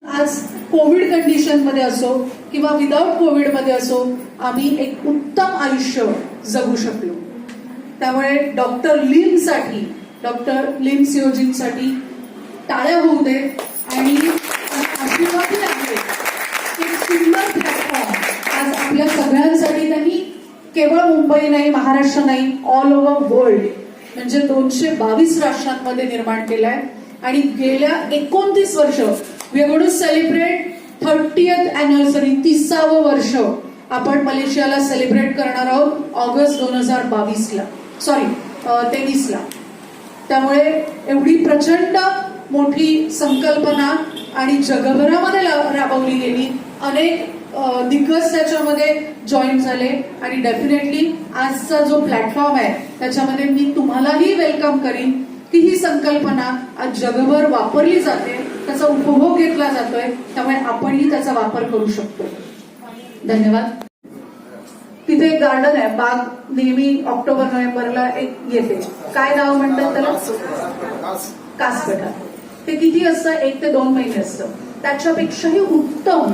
आज Covid condition मध्ये असो किंवा विदाउट कोविड मध्ये असो आम्ही एक उत्तम आयुष्य जगू शकलो. त्यामुळे डॉक्टर लिम सिओजिनसाठी टाळ्या होऊ दे आणि आशीर्वादही आहे. एक सुंदर प्लॅटफॉर्म आज आपल्या सगळ्यांसाठी त्यांनी केवळ मुंबई नाही, महाराष्ट्र नाही, ऑल ओव्हर वर्ल्ड म्हणजे 222 राष्ट्रांमध्ये निर्माण केलाय. आणि गेल्या 29 वर्ष we are going to celebrate 30th anniversary, 30वे वर्ष आपण मलेशियाला सेलिब्रेट करणार आहोत ऑगस्ट 2022ला, सॉरी 23ला. त्यामुळे एवढी प्रचंड मोठी संकल्पना आणि जगभरामध्ये राबवली गेली. अनेक दिग्गज त्याच्यामध्ये जॉईन झाले आणि डेफिनेटली आजचा जो प्लॅटफॉर्म आहे त्याच्यामध्ये मी तुम्हालाही वेलकम करीन की ही संकल्पना आज जगभर वापरली जाते, त्याचा उपभोग घेतला जातोय. त्यामुळे आपणही त्याचा वापर करू शकतो. धन्यवाद. तिथे एक गार्डन आहे, बाग नेहमी ऑक्टोबर नोव्हेंबरला एक येते. काय नाव म्हणतात त्याला? कासकटा. ते किती असतं? 1 ते 2 महिने असतं. त्याच्यापेक्षाही उत्तम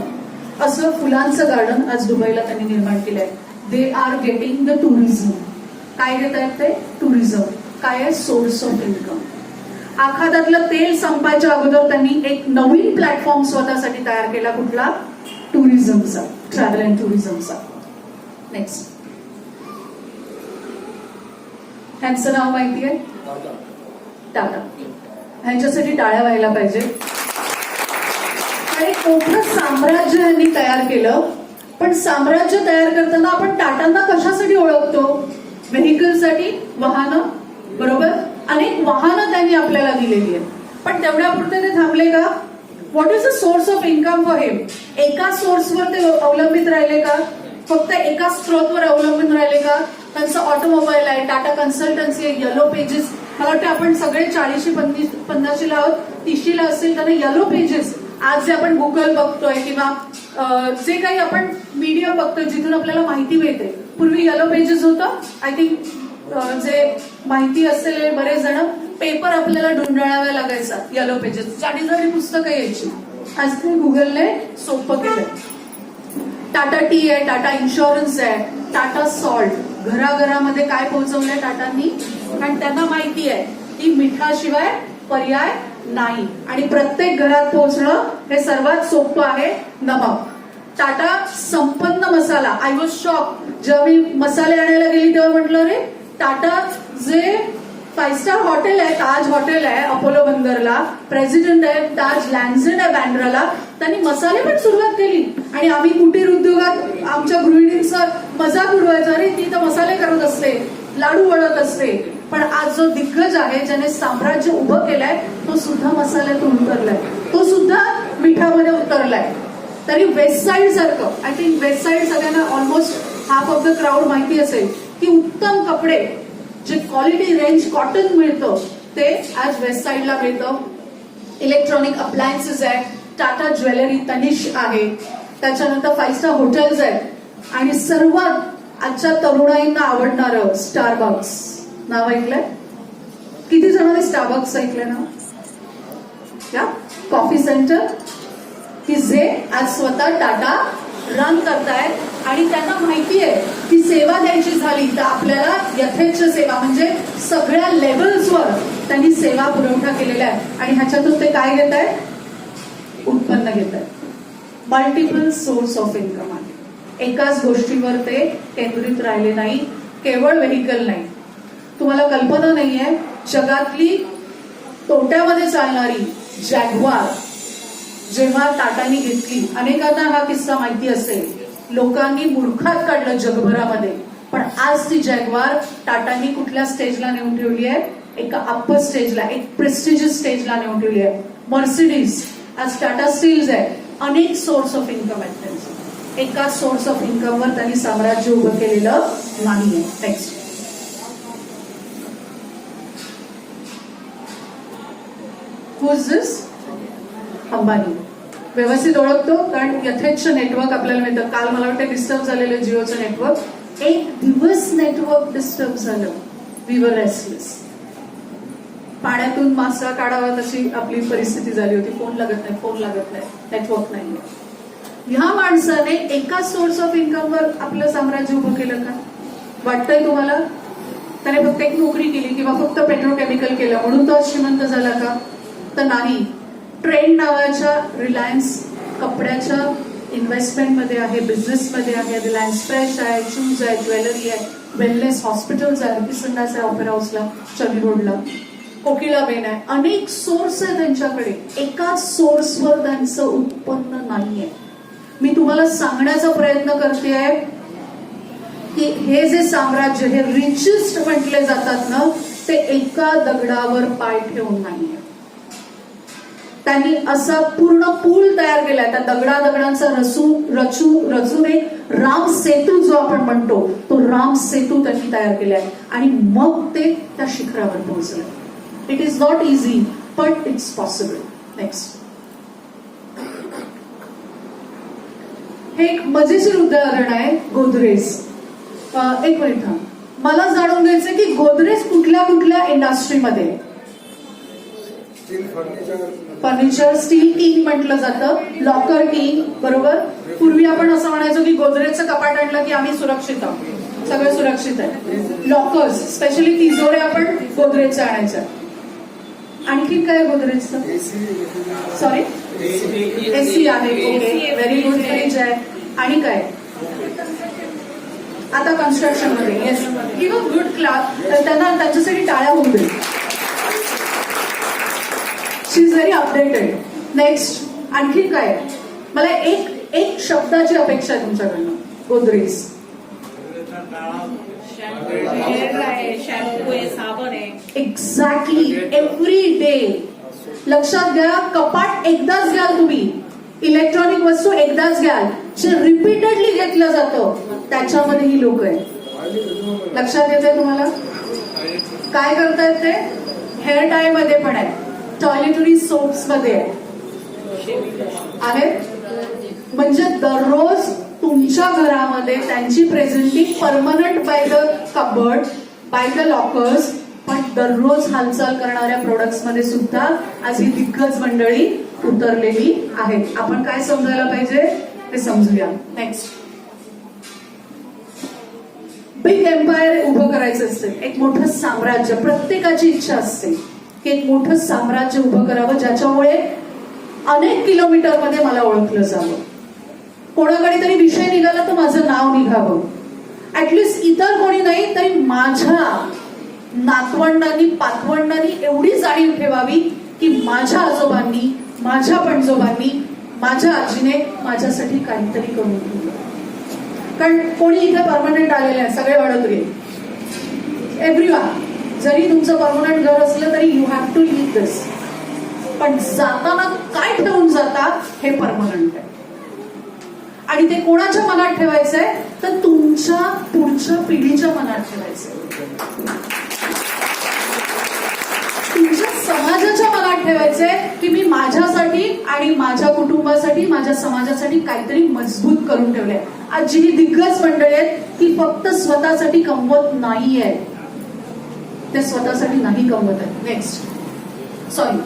असं फुलांचं गार्डन आज दुबईला त्यांनी निर्माण केलंय. They are getting the tourism. काय घेत आहेत ते? टुरिझम. काय आहे? Source of income. आखादातलं तेल संपायच्या अगोदर त्यांनी एक नवीन प्लॅटफॉर्म स्वतःसाठी तयार केला. कुठला? टुरिझमचा, ट्रॅव्हल अँड टुरिझमचा. नेक्स्ट. ह्यांचं नाव माहिती आहे? टाटा. ह्यांच्यासाठी टाळ्या व्हायला पाहिजे. आणि मोठं साम्राज्य यांनी तयार केलं. पण साम्राज्य तयार करताना आपण टाटांना कशासाठी ओळखतो? व्हेकलसाठी, वाहनं, बरोबर. अनेक वाहनं त्यांनी आपल्याला दिलेली आहेत. पण तेवढ्यापुरते ते थांबले का? What is the source of income for him? एका सोर्सवर ते अवलंबित राहिले का? फक्त एका स्त्रोतवर अवलंबून राहिले का? त्यांचं ऑटोमोबाईल आहे, टाटा कन्सल्टन्सी आहे, येलो पेजेस. मला वाटतं आपण सगळे 40-50 आहोत, 30 असतील त्यांना येलो पेजेस. आज जे आपण गुगल बघतोय किंवा जे काही आपण मीडिया बघतोय जिथून आपल्याला माहिती मिळते, पूर्वी येलो पेजेस होतं. आय थिंक जे माहिती असलेले बरेच जण पेपर आपल्याला ढुंढाळावा लागायचा, येलो पेजेस 40 पुस्तकं यायची. आज ते गुगलने सोपं केलंय. टाटा टी आहे, टाटा इन्शुरन्स आहे, टाटा सॉल्ट. घराघरामध्ये काय पोहोचवलंय टाटांनी? आणि त्यांना माहिती आहे की मिठाशिवाय पर्याय नाही आणि प्रत्येक घरात पोहोचणं हे सर्वात सोपं आहे. नमक. टाटा संपन्न मसाला. आय वॉज शॉक जेव्हा मी मसाले आणायला गेली तेव्हा म्हटलं रे, टाटा जे 5 स्टार हॉटेल आहे, ताज हॉटेल आहे अपोलो बंदरला, प्रेसिडेंट आहे ताज लँझन आहे बँड्राला, त्यांनी मसाले पण सुरुवात केली. आणि आम्ही कुटीर उद्योगात आमच्या गृहिणींचा मजाक उडवायचा, अरे ती तर मसाले करत असते, लाडू वळत असते. पण आज जो दिग्गज आहे ज्याने साम्राज्य उभं केलंय तो सुद्धा मसाल्यातून उतरलाय, तो सुद्धा मिठामध्ये उतरलाय. तरी वेस्ट साईड सारखं, आय थिंक वेस्ट साईड सगळ्यांना almost half of the crowd माहिती असेल की उत्तम कपडे जे क्वालिटी रेंज कॉटन मिळतं ते आज वेस्ट साईडला मिळतं. इलेक्ट्रॉनिक अप्लायन्सेस आहे, टाटा ज्वेलरी, तनिष्क आहे, त्याच्यानंतर 5 स्टार हॉटेल्स आहेत आणि सर्वात आजच्या तरुणाईंना आवडणारं स्टारबक्स. नाव ऐकलंय? किती जणांनी स्टारबक्स ऐकलंय ना? या कॉफी सेंटर की जे आज स्वतः टाटा रन करतायत आणि त्यांना माहिती आहे की सेवा द्यायची झाली तर आपल्याला यथेच्छ सेवा म्हणजे सगळ्या लेवल्सवर त्यांनी सेवा पुरवठा केलेला आहे. आणि ह्याच्यातून ते काय घेत आहेत? उत्पन्न घेत आहेत. मल्टिपल सोर्स ऑफ इन्कम आहे. एकाच गोष्टीवर ते केंद्रित राहिले नाही. केवळ व्हेकल नाही. तुम्हाला कल्पना नाहीये, जगातली तोट्यामध्ये चालणारी जॅग्वार जेव्हा टाटांनी घेतली, अनेकांना हा किस्सा माहिती असेल, लोकांनी मूर्खात काढलं जगभरामध्ये. पण आज ती जॅग्वार टाटांनी कुठल्या स्टेजला नेऊन ठेवली आहे? एका अप्पर स्टेजला, एक प्रेस्टिजियस स्टेजला नेऊन ठेवली आहे. मर्सिडीज, आज टाटा स्टील्स आहे. अनेक सोर्स ऑफ इन्कम आहेत त्यांचे. एका सोर्स ऑफ इन्कमवर त्यांनी साम्राज्य उभं केलेलं नाहीये. नेक्स्ट. हु इज दिस? अंबानी. व्यवस्थित ओळखतो कारण यथेच्छ नेटवर्क आपल्याला मिळतं. काल मला वाटतं डिस्टर्ब झालेलं जिओचं नेटवर्क, 1 दिवस नेटवर्क डिस्टर्ब झालं. We were restless. पाण्यातून मासा काढावा तशी आपली परिस्थिती झाली होती. फोन लागत नाही, नेटवर्क नाही. ह्या माणसाने एका सोर्स ऑफ इन्कमवर आपलं साम्राज्य उभं केलं का? वाटतंय तुम्हाला? त्याने फक्त एक नोकरी केली किंवा फक्त पेट्रोकेमिकल केलं म्हणून तो श्रीमंत झाला का? तर नाही. ट्रेंड नावाच्या रिलायन्स कपड्याच्या इन्व्हेस्टमेंटमध्ये आहे, बिझनेसमध्ये आहे. रिलायन्स फ्रेश आहे, शूज आहे, ज्वेलरी आहे, वेलनेस हॉस्पिटल्स आहे, किसनदास आहे ऑपेरा हाऊसला, चर्नी रोडला, कोकिलाबेन आहे. अनेक सोर्स आहे त्यांच्याकडे. एकाच सोर्सवर त्यांचं उत्पन्न नाहीये. मी तुम्हाला सांगण्याचा प्रयत्न करते की हे जे साम्राज्य, हे रिचेस्ट म्हटले जातात ना, ते एका दगडावर पाय ठेवून नाहीये. त्यांनी असा पूर्ण पूल तयार केलाय. त्या दगडांचा रचून एक राम सेतू जो आपण म्हणतो, तो राम सेतू त्यांनी तयार केलाय आणि मग ते त्या शिखरावर पोहोचले. It is not easy but it's possible. Next, हे एक मजेशीर उदाहरण आहे गोदरेज. एक मिनिट थांब, मला जाणून घ्यायचं की गोदरेज कुठल्या कुठल्या इंडस्ट्रीमध्ये? फर्निचर, स्टील किंग म्हटलं जातं, लॉकर किंग, बरोबर. पूर्वी आपण असं म्हणायचो की गोदरेजचं कपाट आणलं की आम्ही सुरक्षित आहोत, सगळं सुरक्षित आहे. लॉकर्स, स्पेशली तिजोऱ्या आपण गोदरेजच्या आणायच्या. आणखी काय गोदरेजचं? सॉरी, एसी आहे. Okay, very good. फ्रीज आहे. आणि काय? आता कन्स्ट्रक्शन मध्ये येस, किंवा गुड क्लास, त्यांना त्यांच्यासाठी टाळ्या होऊ दे. शी इज व्हेरी अपडेटेड. नेक्स्ट, आणखी काय? मला एक शब्दाची अपेक्षा आहे तुमच्याकडनं. Godrej, exactly, every day. लक्षात घ्या, कपाट एकदाच घ्याल तुम्ही, इलेक्ट्रॉनिक वस्तू एकदाच घ्याल, जे रिपीटेडली घेतलं जातं त्याच्यामध्ये ही लोक आहेत. लक्षात येते तुम्हाला? काय करतायत ते? हेअर टाय मध्ये पण आहे, टॉयलेटरी सोप्स मध्ये आहेत. म्हणजे दररोज तुमच्या घरामध्ये त्यांची presenting permanent by the cupboard, by the lockers, पण दररोज हालचाल करणाऱ्या प्रोडक्ट्स मध्ये सुद्धा आज ही दिग्गज मंडळी उतरलेली आहेत. आपण काय समजायला पाहिजे ते समजूया. नेक्स्ट, बिग एम्पायर उभं करायचं असते, एक मोठं साम्राज्य. प्रत्येकाची इच्छा असते की एक मोठं साम्राज्य उभं करावं, ज्याच्यामुळे अनेक किलोमीटर मध्ये मला ओळखलं जावं. कोणाकडे तरी विषय निघाला तर माझं नाव निघावं. ऍटलिस्ट इतर कोणी नाही तरी माझ्या नातवंडांनी, पातवंडांनी एवढी जाणीव ठेवावी की माझ्या आजोबांनी, माझ्या पणजोबांनी, माझ्या आजीने माझ्यासाठी काहीतरी करून ठेवलं. कारण कोणी इथे परमनंट आलेले आहे, सगळे वडोदरी, एव्हरीवन. जरी तुमचं परमनंट घर असलं तरी यू हॅव टू लिव्ह दिस. पण जाताना काय ठेवून जातात हे परमनंट आहे. आणि ते कोणाच्या मनात ठेवायचंय? तर तुमच्या पुढच्या पिढीच्या मनात ठेवायचंय, तुमच्या समाजाच्या मनात ठेवायचंय की मी माझ्यासाठी आणि माझ्या कुटुंबासाठी, माझ्या समाजासाठी काहीतरी मजबूत करून ठेवलंय. आज जी ही दिग्गज मंडळी आहेत ती फक्त स्वतःसाठी कमवत नाहीये, ते स्वतःसाठी नाही कमवत आहेत. नेक्स्ट, सॉरी,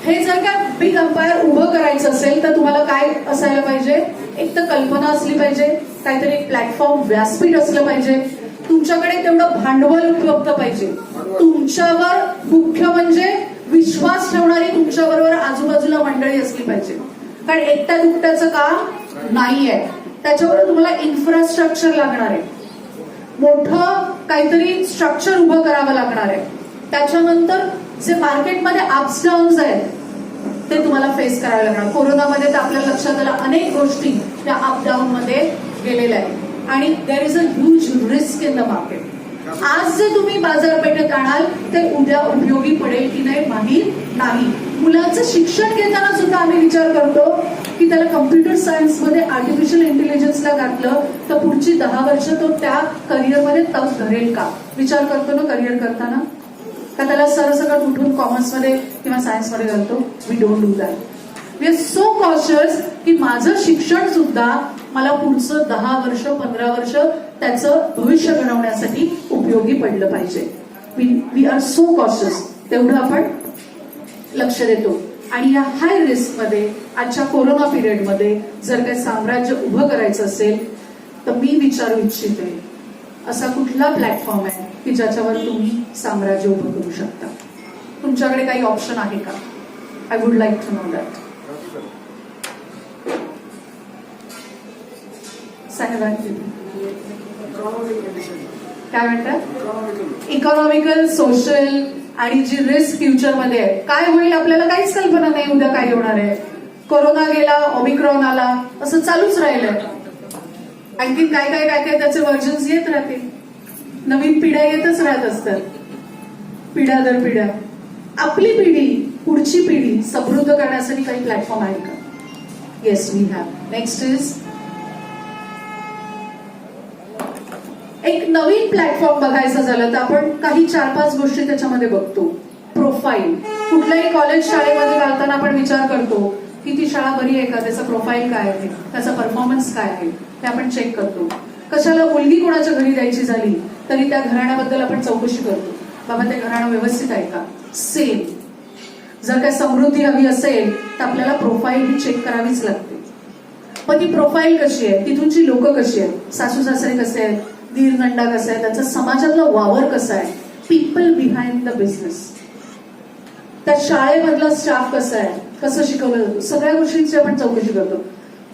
हे जर का बिग एम्पायर उभं करायचं असेल तर तुम्हाला काय असायला पाहिजे? एक तर कल्पना असली पाहिजे, काहीतरी एक प्लॅटफॉर्म, व्यासपीठ असलं पाहिजे, तुमच्याकडे तेवढं भांडवल उपलब्ध पाहिजे, तुमच्यावर मुख्य म्हणजे विश्वास ठेवणारी तुमच्याबरोबर आजूबाजूला मंडळी असली पाहिजे. कारण एकट्या दुकट्याचं काम नाहीये, त्याच्याबरोबर तुम्हाला इन्फ्रास्ट्रक्चर लागणार आहे, मोठं काहीतरी स्ट्रक्चर उभं करावं लागणार आहे. त्याच्यानंतर जे मार्केटमध्ये अप्स डाऊन्स आहेत ते तुम्हाला फेस करावे लागणार. कोरोनामध्ये तर आपल्या लक्षात आलं अनेक गोष्टी त्या अप डाऊन मध्ये गेलेल्या आहेत आणि there is a huge risk in the market. आज जे तुम्ही बाजारपेठेत आणाल ते उद्या उपयोगी पडेल की नाही माहीत नाही. मुलांचं शिक्षण घेताना सुद्धा आम्ही विचार करतो की त्याला कम्प्युटर सायन्स मध्ये आर्टिफिशियल इंटेलिजन्सला घातलं तर पुढची 10 वर्ष तो त्या करिअरमध्ये तग धरेल का? विचार करतो ना करिअर करताना, का त्याला सरसकट उठून कॉमर्समध्ये किंवा सायन्समध्ये घालतो? We don't do that. We are so cautious की माझं शिक्षण सुद्धा मला पुढचं 10 वर्ष 15 वर्ष त्याचं भविष्य घडवण्यासाठी उपयोगी पडलं पाहिजे. We are so cautious. तेवढं आपण लक्ष देतो आणि या हाय रिस्क मध्ये आजच्या कोरोना पिरियडमध्ये जर काही साम्राज्य उभं करायचं असेल तर मी विचारू इच्छिते असा कुठला प्लॅटफॉर्म आहे की ज्याच्यावर तुम्ही साम्राज्य उभं करू शकता? तुमच्याकडे काही ऑप्शन आहे का? I would like to know that. काय म्हणतात? इकॉनॉमिकल, सोशल आणि जी रिस्क फ्युचरमध्ये आहे, काय होईल आपल्याला काहीच कल्पना नाही. उद्या काय होणार आहे? कोरोना गेला, ओमिक्रॉन आला, असं चालूच राहिलंय. आणखी काय काय काय काय त्याचे व्हर्जन्स येत राहतील. नवीन पिढ्या येतच राहत असतात, पिढ्या दर पिढ्या. आपली पिढी, पुढची पिढी समृद्ध करण्यासाठी काही प्लॅटफॉर्म आहे का? Yes, we have. Next is एक नवीन प्लॅटफॉर्म बघायचा झालं तर आपण काही 4-5 गोष्टी त्याच्यामध्ये बघतो. प्रोफाईल. कुठल्याही कॉलेज शाळेमध्ये घालताना आपण विचार करतो की ती शाळा बरी आहे का, त्याचा प्रोफाईल काय आहे, त्याचा परफॉर्मन्स काय आहे, ते आपण चेक करतो. कशाला मुलगी कोणाच्या घरी द्यायची झाली तरी त्या घराण्याबद्दल आपण चौकशी करतो, बाबा ते घराणं व्यवस्थित आहे का. सेम जर काय समृद्धी हवी असेल तर आपल्याला प्रोफाईल ही चेक करावीच लागते. पण ती प्रोफाईल कशी आहे, तिथूनची लोक कशी आहेत, सासू सासरे कसे आहेत, दीर नंडा कसा आहे, त्याचा समाजातला वावर कसा आहे, पीपल बिहाइंड द बिझनेस, त्या शाळेमधला स्टाफ कसा आहे, कसं शिकवलं जातं, सगळ्या गोष्टींची आपण चौकशी करतो.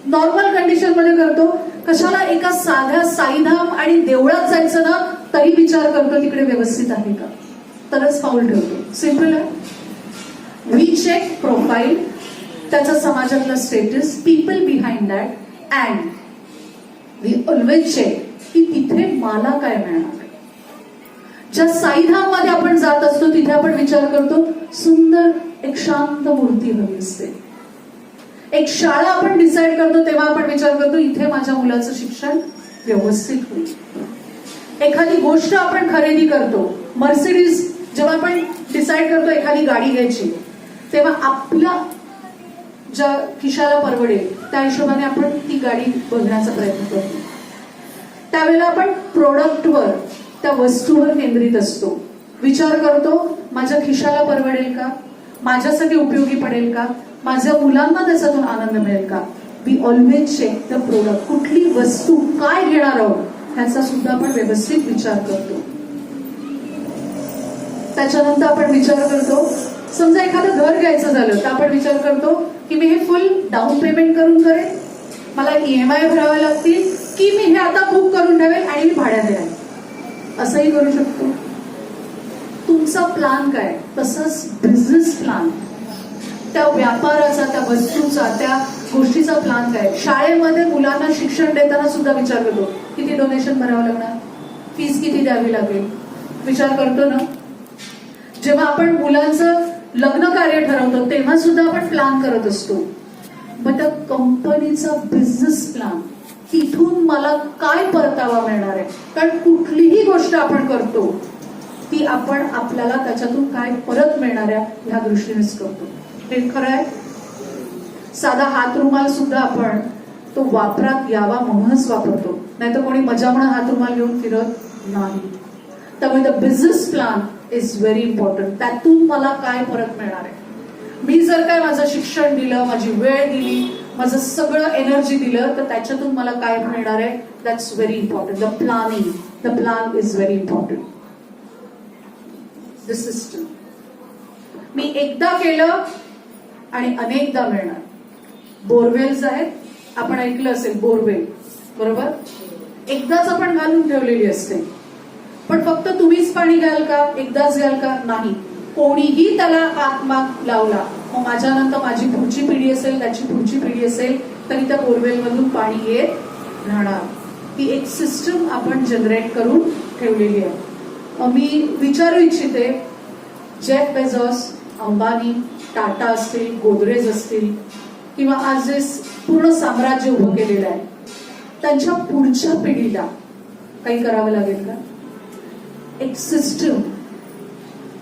नॉर्मल कंडिशन मध्ये करतो. कशाला एका साध्या साईधाम आणि देवळात जायचं ना तरी विचार करतो तिकडे व्यवस्थित आहे का, तरच पाऊल ठेवतो. सिम्पल आहे. वी चेक प्रोफाईल, त्याचा समाजातला status, people behind that, and we always check की तिथे मला काय मिळणार. ज्या साईधाम मध्ये आपण जात असतो तिथे आपण विचार करतो सुंदर एक शांत मूर्ती हवी असते. एक शाळा आपण डिसाईड करतो तेव्हा आपण विचार करतो इथे माझ्या मुलाचं शिक्षण व्यवस्थित होईल. एखादी गोष्ट आपण खरेदी करतो, मर्सिडीज जेव्हा आपण डिसाईड करतो एखादी गाडी घ्यायची तेव्हा आपल्या ज्या खिशाला परवडेल त्या हिशोबाने आपण ती गाडी बघण्याचा प्रयत्न करतो. त्यावेळेला आपण प्रोडक्टवर, त्या वस्तूवर केंद्रित असतो. विचार करतो माझ्या खिशाला परवडेल का, माझ्यासाठी उपयोगी पडेल का, माझ्या मुलांना त्याच्यातून आनंद मिळेल का. We always check the product. कुठली वस्तू काय घेणार आहोत ह्याचा सुद्धा आपण व्यवस्थित विचार करतो. त्याच्यानंतर आपण विचार करतो, समजा एखादं घर घ्यायचं झालं तर आपण विचार करतो की मी हे फुल डाऊन पेमेंट करून करेन, मला EMI भरावे लागतील, की मी हे आता बुक करून ठेवेल आणि मी भाड्याने राहील. असंही करू शकतो. तुमचा प्लान काय, तसंच बिझनेस प्लान, त्या व्यापाराचा, त्या वस्तूचा, त्या गोष्टीचा प्लान काय. शाळेमध्ये मुलांना शिक्षण देताना सुद्धा विचार करतो किती डोनेशन भरावं लागणार, फीस किती द्यावी लागेल, विचार करतो ना. जेव्हा आपण मुलांचं लग्न कार्य ठरवतो तेव्हा सुद्धा आपण प्लान करत असतो. मग त्या कंपनीचा बिझनेस प्लान, तिथून मला काय परतावा मिळणार आहे. कारण कुठलीही गोष्ट आपण करतो ती आपण आपल्याला त्याच्यातून काय परत मिळणार आहे ह्या दृष्टीनेच करतो. हे खरं आहे. साधा हात रुमाल सुद्धा आपण तो वापरात यावा म्हणूनच वापरतो, नाहीतर कोणी मजा म्हणून हात रुमाल घेऊन फिरत नाही. त्यामुळे the business plan is very important. त्यातून मला काय परत मिळणार आहे. मी जर काय माझं शिक्षण दिलं, माझी वेळ दिली, माझं सगळं एनर्जी दिलं तर त्याच्यातून मला काय मिळणार आहे. That's very important. The planning, the plan is very important. The system. मी एकदा केलं आणि अनेकदा मिळणार. बोरवेल्स आहेत, आपण ऐकलं असेल बोरवेल, बरोबर. एकदाच आपण घालून ठेवलेली असते, पण फक्त तुम्हीच पाणी घ्याल का, एकदाच घ्याल का, नाही. कोणीही त्याला हातमाग लावला, मग माझ्यानंतर माझी पुढची पिढी असेल, त्याची पुढची पिढी असेल, तरी त्या बोरवेल मधून पाणी येत राहणार. ती एक सिस्टम आपण जनरेट करून ठेवलेली आहे. मी विचारू इच्छिते, जेफ बेझॉस, अंबानी, टाटा असतील, गोदरेज असतील, किंवा आज जे पूर्ण साम्राज्य उभं केलेलं आहे, त्यांच्या पुढच्या पिढीला काही करावं लागेल का. एक सिस्टम,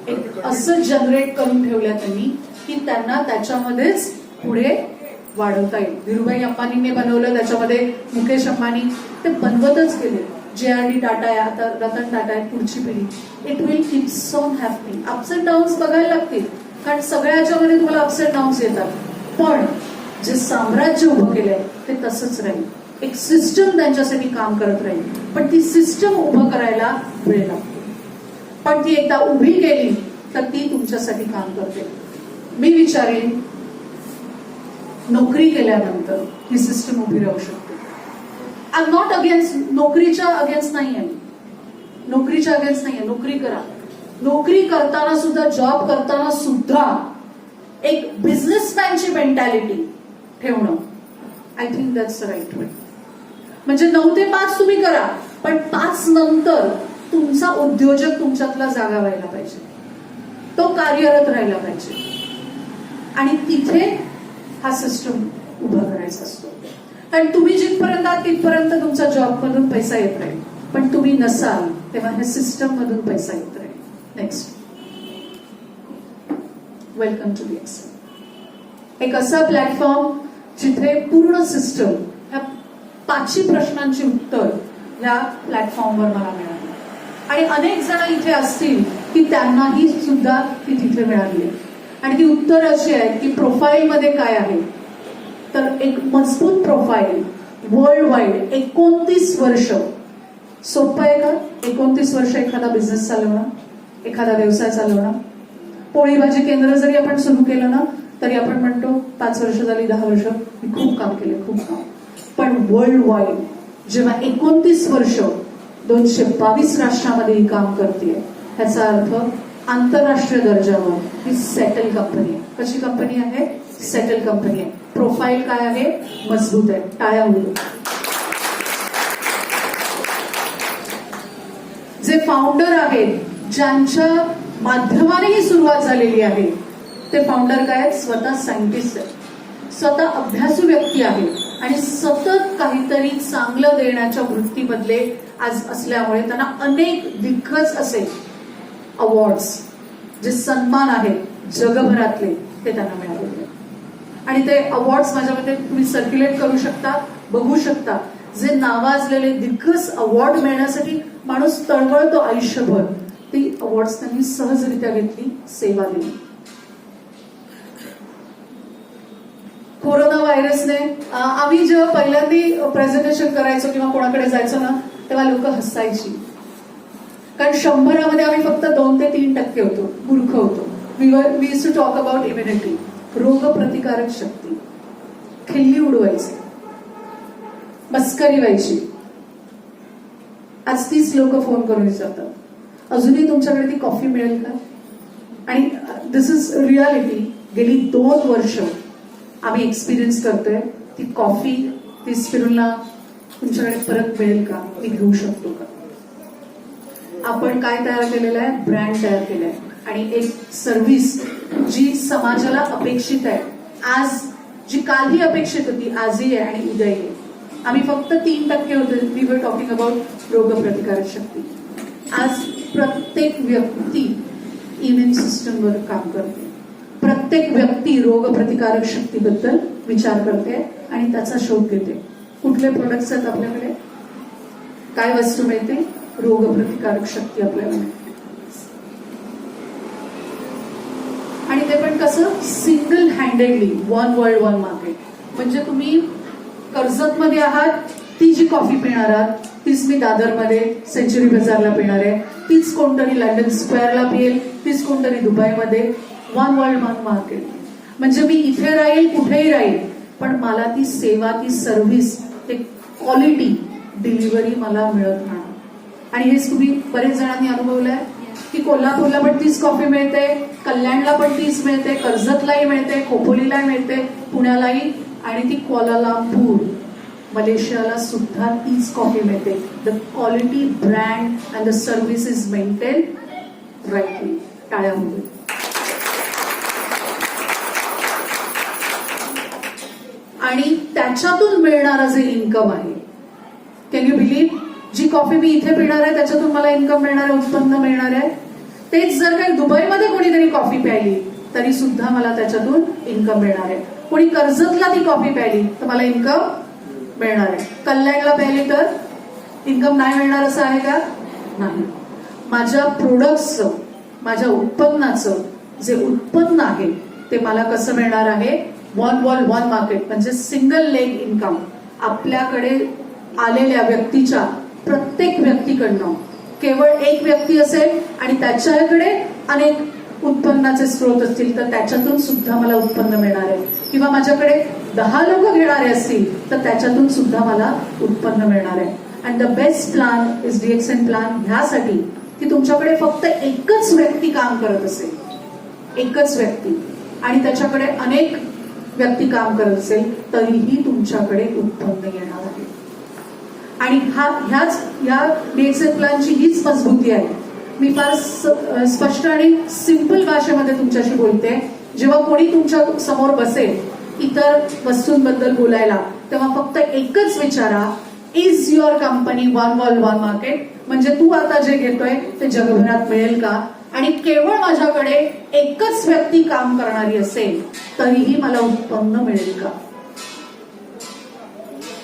एक असं जनरेट करून ठेवलं त्यांनी की त्यांना त्याच्यामध्येच पुढे वाढवता येईल. धीरूभाई अंबानीने बनवलं, त्याच्यामध्ये मुकेश अंबानी ते बनवतच गेले. JRD टाटा आहे, आता रतन टाटा आहे, पुढची पिढी. It will keeps on happening. Ups and downs बघायला लागतील, कारण सगळ्या याच्यामध्ये तुम्हाला अप्स अँड डाऊन्स येतात, पण जे साम्राज्य उभं केलंय ते तसंच राहील. एक सिस्टम त्यांच्यासाठी काम करत राहील, पण ती सिस्टम उभं करायला वेळ लागतो. पण ती एकदा उभी केली तर ती तुमच्यासाठी काम करते. मी विचारेन, नोकरी केल्यानंतर ही सिस्टम उभी राहू शकते. आय एम नॉट अगेन्स्ट, नोकरीच्या अगेन्स्ट नाहीये, नोकरीच्या अगेन्स्ट नाहीये. नोकरी करा. नोकरी करताना सुद्धा, जॉब करताना सुद्धा एक बिझनेसमॅनची मेंटॅलिटी ठेवणं, I think that's the right way. म्हणजे 9 ते 5 तुम्ही करा, पण 5 नंतर तुमचा उद्योजक तुमच्यातला जागा व्हायला पाहिजे, तो कार्यरत राहायला पाहिजे, आणि तिथे हा सिस्टम उभा करायचा असतो. कारण तुम्ही जिथपर्यंत आहात तिथपर्यंत तुमच्या जॉब मधून पैसा येत राहील, पण तुम्ही नसाल तेव्हा ह्या सिस्टम मधून पैसा येत राहील. Next, welcome to the excel. एक असा प्लॅटफॉर्म जिथे पूर्ण सिस्टम, ह्या 5 प्रश्नांची उत्तर ह्या प्लॅटफॉर्मवर मला मिळाली. आणि अनेक जण इथे असतील की त्यांनाही सुद्धा ती तिथे मिळाली. आणि ती उत्तर अशी आहेत की प्रोफाईल मध्ये काय आहे, तर एक मजबूत प्रोफाईल वर्ल्ड वाईड 29 वर्ष. सोपं आहे का 29 वर्ष एखादा बिझनेस चालवणं, एखादा व्यवसाय चालवणं? पोळी भाजी केंद्र जरी आपण सुरू केलं ना तरी आपण म्हणतो 5 वर्ष झाली, 10 वर्ष, मी खूप काम केलं, खूप काम. पण वर्ल्ड वाईड जेव्हा 29 वर्ष 222 राष्ट्रामध्ये ही काम करते, ह्याचा अर्थ आंतरराष्ट्रीय दर्जावर ही सेटल कंपनी आहे. कशी कंपनी आहे? सेटल कंपनी आहे. प्रोफाईल काय आहे? मजबूत आहे. टाळ्या होईल. जे फाउंडर आहेत, ज्यांच्या माध्यमाने ही सुरुवात झालेली आहे, ते फाउंडर काय आहेत? स्वतः सायंटिस्ट आहेत, स्वतः अभ्यासू व्यक्ती आहेत, आणि सतत काहीतरी चांगलं देण्याच्या वृत्तीमधले आज असल्यामुळे त्यांना अनेक दिग्गज असे अवॉर्ड्स, जे सन्मान आहेत जगभरातले, ते त्यांना मिळालेले. आणि ते अवॉर्ड्स माझ्यामध्ये तुम्ही सर्क्युलेट करू शकता, बघू शकता. जे नावाजलेले दिग्गज अवॉर्ड मिळण्यासाठी माणूस तळमळतो आयुष्यभर, ती अवॉर्ड्स त्यांनी सहजरित्या घेतली, सेवा दिली. कोरोना व्हायरसने, आम्ही जेव्हा पहिल्यांदा प्रेझेंटेशन करायचो किंवा कोणाकडे जायचो ना, तेव्हा लोक हसायची. कारण 100मध्ये आम्ही फक्त 2 ते 3% होतो, मूर्ख होतो. We used to talk about immunity, रोग प्रतिकारक शक्ती. खिल्ली उडवायची, मस्करी व्हायची. आज 30 लोक फोन करून विचारतात, अजूनही तुमच्याकडे ती कॉफी मिळेल का? आणि दिस इज रियालिटी. गेली 2 वर्ष आम्ही एक्सपिरियन्स करतोय. ती कॉफी, ती स्पिरुलिना तुमच्याकडे परत मिळेल का? ती घेऊ शकतो का? आपण काय तयार केलेलं आहे? ब्रँड तयार केलाय, आणि एक सर्व्हिस जी समाजाला अपेक्षित आहे. आज जी कालही अपेक्षित होती, आजही आहे आणि उद्याही आहे. आम्ही फक्त 3% होतो. वी वर टॉकिंग अबाउट रोगप्रतिकारक शक्ती. आज प्रत्येक व्यक्ती इम्युन सिस्टमवर काम करते, प्रत्येक व्यक्ती रोगप्रतिकारक शक्तीबद्दल विचार करते आणि त्याचा शोध घेते. कुठले प्रोडक्ट्स आहेत आपल्याकडे? काय वस्तू मिळते? रोगप्रतिकारक शक्ती आपल्याला मिळते. आणि ते पण कसं? Single handedly, one world one market. म्हणजे तुम्ही कर्जत मध्ये आहात, ती जी कॉफी पिणार आहात तीच मी दादरमध्ये सेंचुरी बाजारला पिणार आहे, तीच कोणतरी लंडन स्क्वेअरला पियेल, तीच कोणतरी दुबईमध्ये. One world one market. म्हणजे मी इथे राहील, कुठेही राहील, पण मला ती सेवा, ती सर्व्हिस, ते क्वालिटी डिलिव्हरी मला मिळत राहणार. आणि हेच तुम्ही बरेच जणांनी अनुभवलंय की कोल्हापूरला पण तीच कॉफी मिळते, कल्याणला पण तीच मिळते, कर्जतलाही मिळते, खोपोलीलाही मिळते, पुण्यालाही, आणि ती क्वालालंपूर, मलेशियाला सुद्धा तीच कॉफी मिळते. The quality, brand and the service is maintain rightly. टाळ्या होईल. आणि त्याच्यातून मिळणारं जे इन्कम आहे, कॅन यू बिलीव्ह? जी कॉफी मी इथे पिणार आहे त्याच्यातून मला इन्कम मिळणार आहे, उत्पन्न मिळणार आहे. तेच जर काही दुबईमध्ये कोणीतरी कॉफी प्यायली तरी सुद्धा मला त्याच्यातून इन्कम मिळणार आहे. कोणी कर्जतला ती कॉफी प्यायली तर मला इन्कम मिळणार आहे. कल्याणला प्यायली तर इन्कम नाही मिळणार असं आहे का? नाही. माझ्या प्रोडक्ट्सचं, माझ्या उत्पन्नाचं जे उत्पन्न आहे ते मला कसं मिळणार आहे, वन वॉल वन मार्केट म्हणजे सिंगल लेग इन्कम. आपल्याकडे आलेल्या व्यक्तीच्या प्रत्येक व्यक्तीकडनं केवळ एक व्यक्ती असेल आणि त्याच्याकडे अनेक उत्पन्नाचे स्रोत असतील तर त्याच्यातून सुद्धा मला उत्पन्न मिळणार आहे. किंवा माझ्याकडे 10 लोक घेणारे असतील तर त्याच्यातून सुद्धा मला उत्पन्न मिळणार आहे. And the best plan is DXN plan ह्यासाठी की तुमच्याकडे फक्त एकच व्यक्ती काम करत असेल, एकच व्यक्ती, आणि त्याच्याकडे अनेक व्यक्ती काम करत असेल तरीही तुमच्याकडे उत्पन्न येणार आहे. आणि या DXN प्लॅनची हीच मजबूती आहे. मी फार स्पष्ट आणि सिंपल भाषेमध्ये तुमच्याशी बोलते. जेव्हा कोणी तुमच्या समोर बसेल इतर वस्तूंबद्दल बोलायला तेव्हा फक्त एकच विचारा, is your company one wall one market, म्हणजे तू आता जे घेतोय ते जगभरात मिळेल का. आणि केवळ माझ्याकडे एकच व्यक्ती काम करणारी असेल तरीही मला उत्पन्न मिळेल का.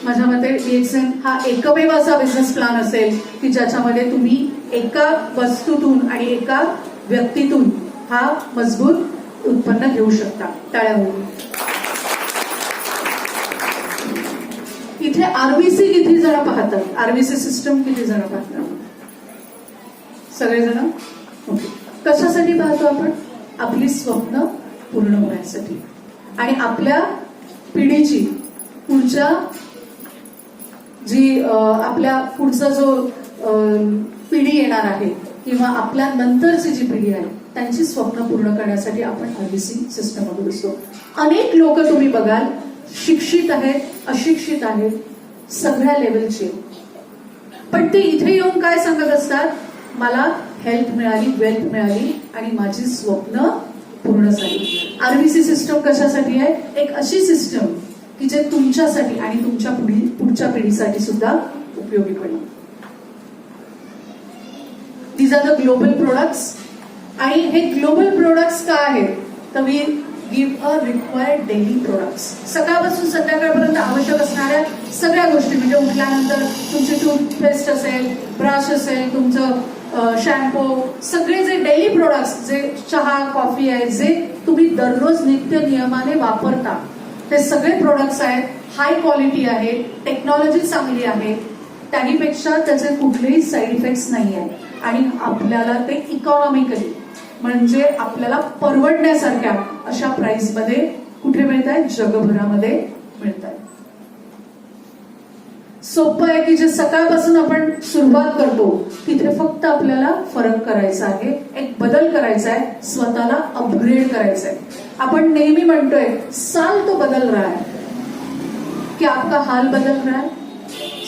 माझ्या मते DXN हा एकमेव असा बिझनेस प्लॅन असेल की ज्याच्यामध्ये तुम्ही एका वस्तूतून आणि एका व्यक्तीतून हा मजबूत उत्पन्न घेऊ शकता. टाळ्या होईल. इथे RBC किती जण पाहतात, RBC सिस्टम किती जण पाहतात, सगळेजण. ओके. कशासाठी पाहतो आपण, आपली स्वप्न पूर्ण होण्यासाठी आणि आपल्या पिढीची पुढच्या जी आपल्या पुढचा जो पिढी येणार आहे किंवा आपल्या नंतरची जी पिढी आहे त्यांची स्वप्न पूर्ण करण्यासाठी आपण RBC सिस्टम मध्ये असतो. अनेक लोक तुम्ही बघाल शिक्षित आहेत, अशिक्षित आहेत, सगळ्या लेवलचे, पण ते इथे येऊन काय सांगत असतात, मला हेल्थ मिळाली, वेल्थ मिळाली आणि माझी स्वप्न पूर्ण झाली. RBC सिस्टम कशासाठी आहे, एक अशी सिस्टम की जे तुमच्यासाठी आणि तुमच्या पुढच्या पिढीसाठी सुद्धा उपयोगी पडेल. These are the global products. आणि हे ग्लोबल प्रोडक्ट्स काय आहेत, तर we give a required daily products. सकाळपासून संध्याकाळपर्यंत आवश्यक असणाऱ्या सगळ्या गोष्टी, म्हणजे उठल्यानंतर तुमची टूथपेस्ट असेल, ब्रश असेल, तुमचं शॅम्पू, सगळे जे डेली प्रोडक्ट्स, जे चहा कॉफी आहे, जे तुम्ही दररोज नित्य नियमाने वापरता, ते सगळे प्रोडक्ट्स आहेत. हाय क्वालिटी आहे, टेक्नॉलॉजी चांगली आहे, त्याहीपेक्षा त्याचे कुठलेही साईड इफेक्ट्स नाही आहेत आणि आपल्याला ते इकॉनॉमिकली म्हणजे आपल्याला परवडण्यासारख्या अशा प्राइस मध्ये कुठे मिळत आहेत, जगभरामध्ये मिळत आहेत. सोपं आहे की जे सकाळपासून आपण सुरुवात करतो तिथे फक्त आपल्याला फरक करायचा आहे, एक बदल करायचा आहे, स्वतःला अपग्रेड करायचा आहे. आपण नेहमी म्हणतोय साल तो बदल रहा है, की आपका हाल बदल रहा है.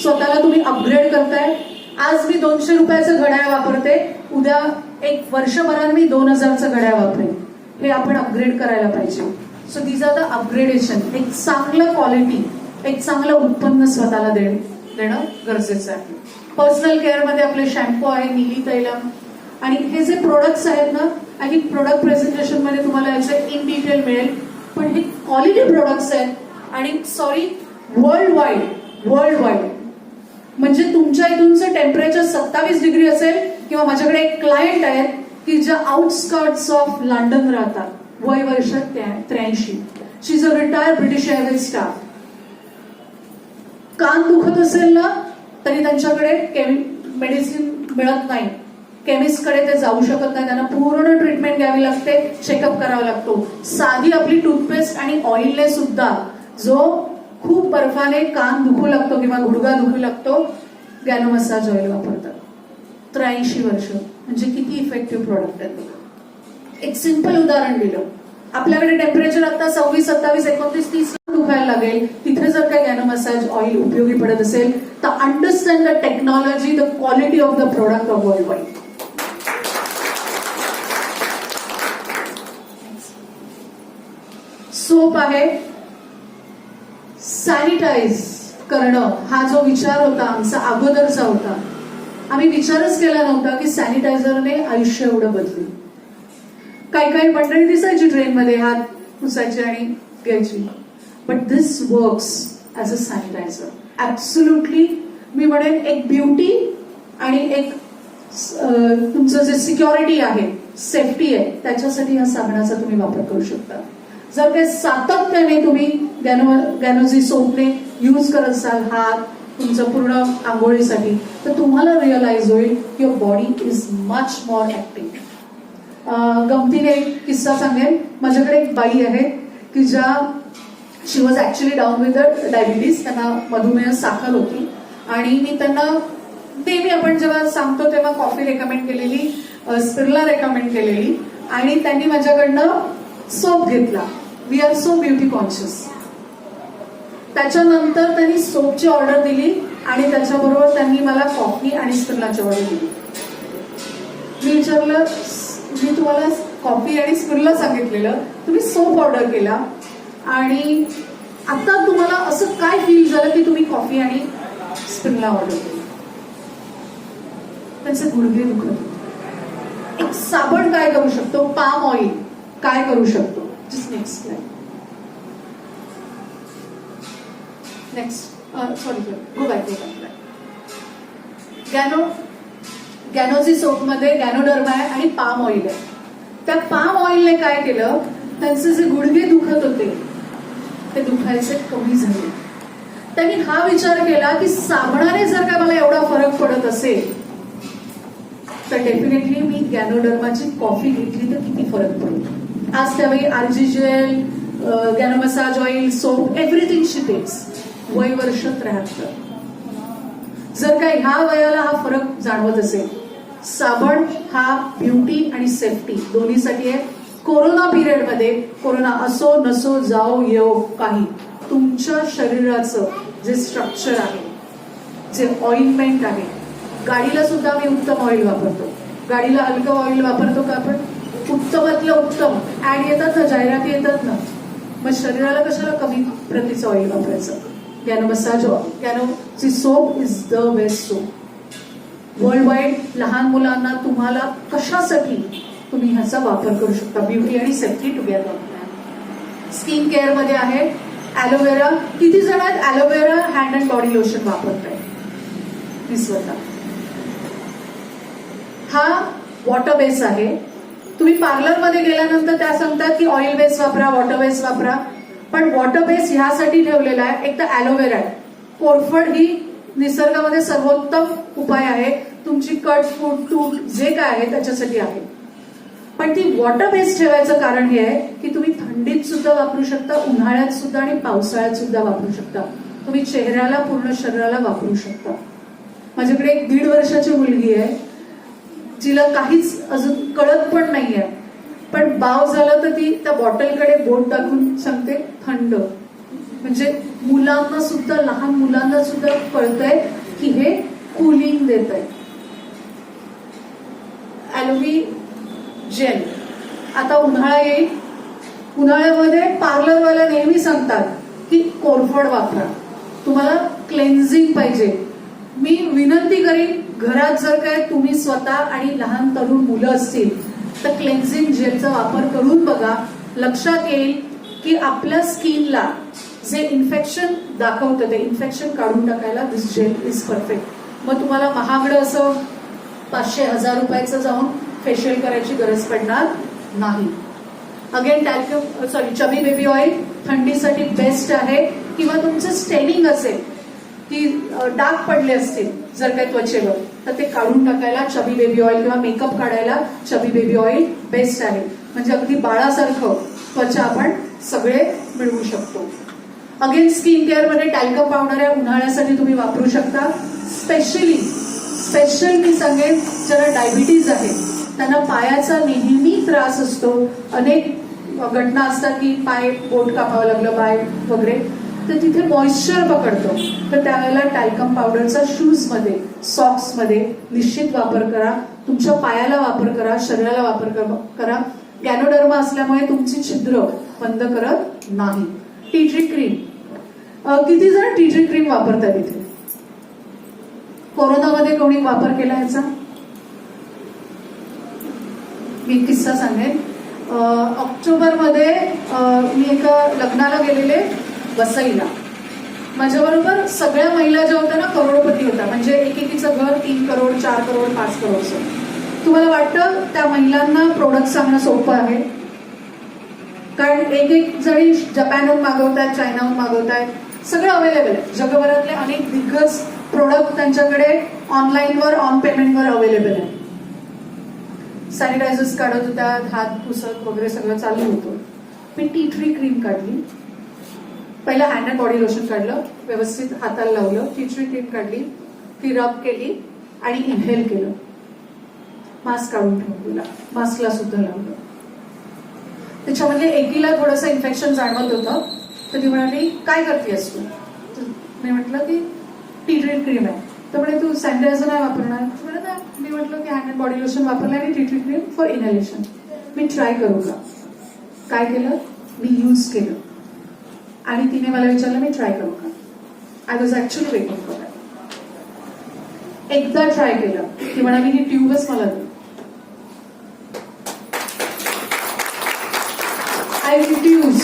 स्वतःला तुम्ही अपग्रेड करताय. आज मी 200 रुपयाचं घड्याळ वापरते, उद्या एक वर्षभरात मी 2000चं घड्याळ वापरेन. हे आपण अपग्रेड करायला पाहिजे. So these are the upgradation. एक चांगलं क्वालिटी, एक चांगलं उत्पन्न स्वतःला देणं गरजेचं आहे. पर्सनल केअर मध्ये आपले शॅम्पू आहे, नीली तैलम, आणि हे जे प्रोडक्ट्स आहेत ना, आणि प्रोडक्ट प्रेझेंटेशन मध्ये तुम्हाला याचे इन डिटेल मिळेल, पण हे क्वालिटी प्रोडक्ट्स आहेत आणि सॉरी वर्ल्ड वाईड म्हणजे तुमच्या इथूनचं टेम्परेचर 27 डिग्री असेल किंवा माझ्याकडे एक क्लायंट आहेत की ज्या आउटस्कर्ट्स ऑफ लंडन राहतात, वय वर्ष 83, she is a retired British Airways staff. कान दुखत असेल ना तरी त्यांच्याकडे मेडिसिन मिळत नाही, केमिस्टकडे ते जाऊ शकत नाही, त्यांना पूर्ण ट्रीटमेंट घ्यावी लागते, चेकअप करावा लागतो. साधी आपली टूथपेस्ट आणि ऑइलने सुद्धा जो खूप बर्फाने कान दुखू लागतो किंवा गुडघा दुखू लागतो, गॅनो मसाज ऑइल वापरतात. 83 वर्ष म्हणजे किती इफेक्टिव्ह प्रोडक्ट आहे. एक सिंपल उदाहरण दिलं, आपल्याकडे टेम्परेचर आता 26, 27, 29, 30 दुखायला लागेल, तिथे जर काही गॅनो मसाज ऑइल उपयोगी पडत असेल तर understand the technology, the quality of the product of world wide. Soap आहे. सॅनिटाईज करणं हा जो विचार होता आमचा अगोदरचा होता, आम्ही विचारच केला नव्हता की सॅनिटायझरने आयुष्य एवढं बदलेल. काही मंडळी दिसायची ट्रेनमध्ये हात पुसायची आणि घ्यायची, but this works as a sanitiser. Absolutely मी म्हणेन एक ब्युटी आणि एक तुमचं जे सिक्युरिटी आहे सेफ्टी आहे त्याच्यासाठी ह्या साबणाचा तुम्ही वापर करू शकता. जर काही सातत्याने तुम्ही गॅनोजी सोपने यूज करत असाल हात तुमचं पूर्ण आंघोळीसाठी तर तुम्हाला रिअलाइज होईल your body is much more active. गमतीने एक किस्सा सांगेन. माझ्याकडे एक बाई आहे की ज्या she was actually down with the diabetes. त्यांना मधुमेह साखर होती आणि मी त्यांना नेहमी आपण जेव्हा सांगतो तेव्हा कॉफी रेकमेंड केलेली, स्पिरला रेकमेंड केलेली आणि त्यांनी माझ्याकडनं सोप घेतला. We are so beauty conscious. त्याच्यानंतर त्यांनी सोपची ऑर्डर दिली आणि त्याच्याबरोबर त्यांनी मला कॉफी आणि स्पिरलाची ऑर्डर दिली. मी विचारलं मी तुम्हाला कॉफी आणि स्पिरला सांगितलेलं, तुम्ही सोप ऑर्डर केला आणि आता तुम्हाला असं काय फील झालं की तुम्ही कॉफी आणि स्पिरला ऑर्डर केली? त्यांचे गुडघे दुखत होते. एक साबण काय करू शकतो, पाम ऑइल काय करू शकतो? Just next slide. Next sorry go back. Ganozhi soap मध्ये गॅनोडर्मा आहे आणि पाम ऑइल आहे. त्या पाम ऑइलने काय केलं, त्यांचे जे गुडघे दुखत होते ते दुखायचे कमी झाले. त्यांनी हा विचार केला की साबणाने जर का मला एवढा फरक पडत असेल तर डेफिनेटली मी गॅनोडर्माची कॉफी घेतली तर किती फरक पडेल. आज त्यावेळी RG gel, Gano massage oil, soap everything she takes. वय वर्ष 73. जर का ह्या वयाला हा फरक जाणवत असेल, साबण हा ब्युटी आणि सेफ्टी दोन्हीसाठी आहे. कोरोना पिरियड मध्ये, कोरोना असो नसो जाओ येऊ काही, तुमच्या शरीराचं जे स्ट्रक्चर आहे, जे ऑइलमेंट आहे, गाडीला सुद्धा मी उत्तम ऑइल वापरतो. गाडीला हलकं ऑइल वापरतो का आपण? उत्तमातलं उत्तम. ऍड येतात ना, जाहिराती येतात ना, मग शरीराला कशाला कमी प्रतीचं ऑइल वापरायचं? गॅनो मसाज गॅनोची soap is the best soap. World wide लहान मुलांना तुम्हाला कशासाठी तुम्ही ह्याचा वापर करू शकता, ब्युटी आणि सेफ्टी टुगेदर. स्किन केअर मध्ये आहे ॲलोवेरा. किती जण आहेत aloe vera hand and body lotion वापरताय? मी स्वतः. हा वॉटर बेस आहे. तुम्ही पार्लरमध्ये गेल्यानंतर त्या सांगतात की ऑइल बेस वापरा, वॉटर बेस वापरा, पण वॉटर बेस ह्यासाठी ठेवलेला आहे. एक तर ॲलोवेरा आहे. कोरफड ही निसर्गामध्ये सर्वोत्तम उपाय आहे. तुमची कट, फूट, तूट जे काय आहे त्याच्यासाठी आहे. पण ती वॉटर बेस ठेवायचं कारण हे आहे की तुम्ही थंडीत सुद्धा वापरू शकता, उन्हाळ्यात सुद्धा आणि पावसाळ्यात सुद्धा वापरू शकता. तुम्ही चेहऱ्याला, पूर्ण शरीराला वापरू शकता. माझ्याकडे एक 1.5 वर्षाची मुलगी आहे, जिला काहीच अजून कळत पण नाहीये, पण बाव झालं तर ती त्या बॉटलकडे बोट दाखवून सांगते थंड. म्हणजे मुलांना सुद्धा, लहान मुलांना सुद्धा कळतंय की हे कूलिंग देत आहे. ॲलोवी जेल. आता उन्हाळा येईल, उन्हाळ्यामध्ये पार्लरवाल्या नेहमी सांगतात की कोरफड वापरा, तुम्हाला क्लेन्झिंग पाहिजे. मी विनंती करीन, घरात जर काय तुम्ही स्वतः आणि लहान तरुण मुलं असतील तर क्लेन्झिंग जेलचा वापर करून बघा. लक्षात येईल की आपल्या स्किनला जे इन्फेक्शन दाखवतं ते इन्फेक्शन काढून टाकायला दिस जेल इज परफेक्ट. मग तुम्हाला महागडं असं 500-1000 रुपयाचं जाऊन फेशियल करायची गरज पडणार नाही. अगेन चबी बेबी ऑइल थंडीसाठी बेस्ट आहे. किंवा तुमचं स्टेनिंग असेल की डाग पडले असतील जर काही त्वचेवर तर ते काढून टाकायला चबी बेबी ऑइल किंवा मेकअप काढायला चबी बेबी ऑइल बेस्ट आहे. म्हणजे अगदी बाळासारखं त्वचा आपण सगळे मिळवू शकतो. अगेन स्किन केअर मध्ये टॅल्कम पावडर आहे, उन्हाळ्यासाठी तुम्ही वापरू शकता. स्पेशल मी सांगेन ज्याला डायबिटीज आहे त्यांना पायाचा नेहमी त्रास असतो. अनेक घटना असतात की पाय, बोट कापावं लागलं, पाय वगैरे, तर तिथे मॉइश्चर पकडतो. तर त्यावेळेला टॅल्कम पावडरचा शूज मध्ये, सॉक्स मध्ये निश्चित वापर करा. तुमच्या पायाला वापर करा, शरीराला वापर करा. गॅनोडर्मा असल्यामुळे तुमची छिद्र बंद करत नाही. Tea tree cream. किती जण टी ट्री क्रीम वापरतात इथे? कोरोनामध्ये कोणी वापर केला ह्याचा? मी एक किस्सा सांगेन. ऑक्टोबरमध्ये मी एका लग्नाला गेलेले वसईला. माझ्याबरोबर सगळ्या महिला ज्या होत्या ना करोडपती होत्या. म्हणजे एकेकीचं घर 3 करोड, 4 करोड, 5 करोडचं. तुम्हाला वाटतं त्या महिलांना प्रोडक्ट सांगणं सोपं आहे? कारण एक जणी जपानहून मागवतात, चायनाहून मागवतात, सगळं अवेलेबल आहे. जगभरातले अनेक दिग्गज प्रोडक्ट त्यांच्याकडे ऑनलाईनवर ऑन पेमेंटवर अवेलेबल आहे. सॅनिटायझर्स काढत होत्या, हात पुसत वगैरे सगळं चालू होतं. मी टी ट्री क्रीम काढली, पहिला हँड अँड बॉडी लोशन काढलं, व्यवस्थित हाताला लावलं, टी ट्री क्रीम काढली, ती रब केली आणि इनहेल केलं. मास्क काढून ठेवून दिला, मास्कला सुद्धा लावलं. त्याच्यामध्ये एकीला थोडंसं इन्फेक्शन जाणवत होतं, तर ती म्हणाली काय करतेस तू? मी म्हटलं की टी ट्री क्रीम आहे. तर म्हणे तू सॅनिटायझर नाही वापरणार? मी म्हटलं की हँड अँड बॉडी लोशन वापरलं आणि tea tree cream for inhalation. Me try करू का? काय केलं? मी यूज केलं आणि तिने मला विचारलं मी ट्राय करू का? I was actually waiting for that. एकदा ट्राय केलं, ती म्हणाली ही ट्यूबच मला दे. आय रिफ्यूज,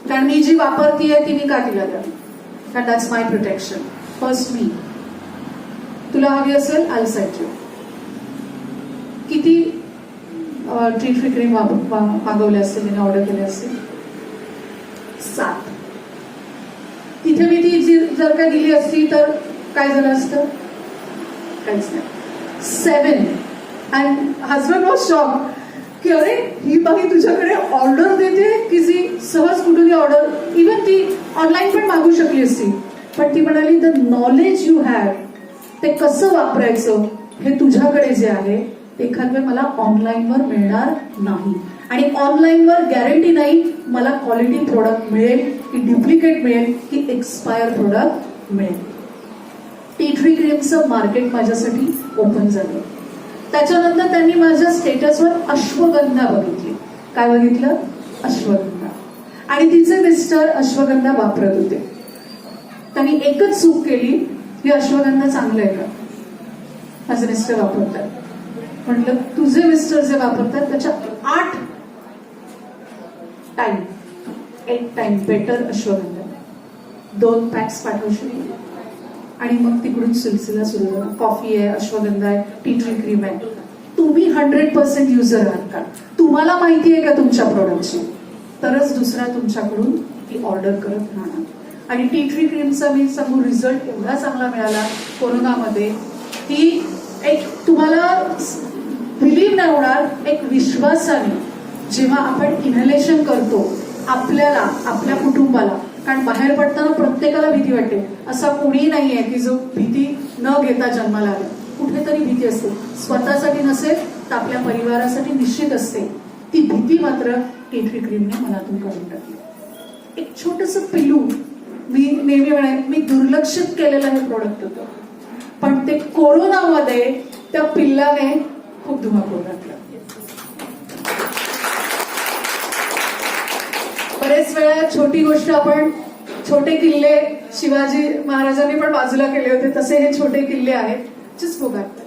कारण मी जी वापरतीये ती मी का तिला द्या? कारण दॅट्स माय प्रोटेक्शन. फर्स्ट मी. तुला हवी असेल आय सेट यू. किती टी ट्री क्रीम मागवले असतील, तिने ऑर्डर केले असतील? 7. तिथे मी ती जर का दिली असती तर काय झालं असतं? काहीच नाही. 7. अँड हजबंड वॉज शॉक की अरे ही बाई तुझ्याकडे ऑर्डर देते की जी सहज कुठून ऑर्डर, इव्हन ती ऑनलाईन पण मागू शकली असती, पण ती म्हणाली द नॉलेज यू हॅव, ते कसं वापरायचं हे तुझ्याकडे जे आहे ते एखाद्या मला ऑनलाईनवर मिळणार नाही. आणि ऑनलाईनवर गॅरंटी नाही मला क्वालिटी प्रोडक्ट मिळेल की डुप्लिकेट मिळेल की एक्सपायर प्रोडक्ट मिळेल. टी ट्री क्रीमचं मार्केट माझ्यासाठी ओपन झालं. त्याच्यानंतर त्यांनी माझ्या स्टेटसवर अश्वगंधा बघितली. काय बघितलं? अश्वगंधा. आणि तिचे मिस्टर अश्वगंधा वापरत होते. त्यांनी एकच चूक केली, ही अश्वगंधा चांगलं आहे का? माझे मिस्टर वापरतात. म्हटलं तुझे मिस्टर जे वापरतात त्याच्या 8 टाइम बेटर अश्वगंधा. 2 पॅक्स पाठवशील? आणि मग तिकडून सिलसिला सुरू झाला. कॉफी आहे, अश्वगंधा आहे, टी ट्री क्रीम आहे. तुम्ही 100% युजर आहात का? तुम्हाला माहिती आहे का तुमच्या प्रोडक्टची? तरच दुसरा तुमच्याकडून ती ऑर्डर करत राहणार. आणि टी ट्री क्रीमचा मी सांगू रिझल्ट एवढा चांगला मिळाला कोरोनामध्ये की एक तुम्हाला बिलीव्ह नाही होणार, एक विश्वासाने जेव्हा आपण इनहेलेशन करतो आपल्याला, आपल्या कुटुंबाला, कारण बाहेर पडताना प्रत्येकाला भीती वाटते. असा कोणी नाहीये की जो भीती न घेता जन्माला आला. कुठेतरी भीती असते, स्वतःसाठी नसेल तर आपल्या परिवारासाठी निश्चित असते. ती भीती मात्र टी ट्री क्रीमने मनातून काढून टाकली. एक छोटस पिलू, मी नेहमी म्हणाले मी दुर्लक्षित केलेलं हे प्रोडक्ट होतं, पण ते कोरोनामध्ये त्या पिल्लाने खूप धुमाकूळ घातला. बरेच वेळा छोटी गोष्ट आपण, छोटे किल्ले शिवाजी महाराजांनी पण बाजूला केले होते, तसे हे छोटे किल्ले आहेत जिस फुगात.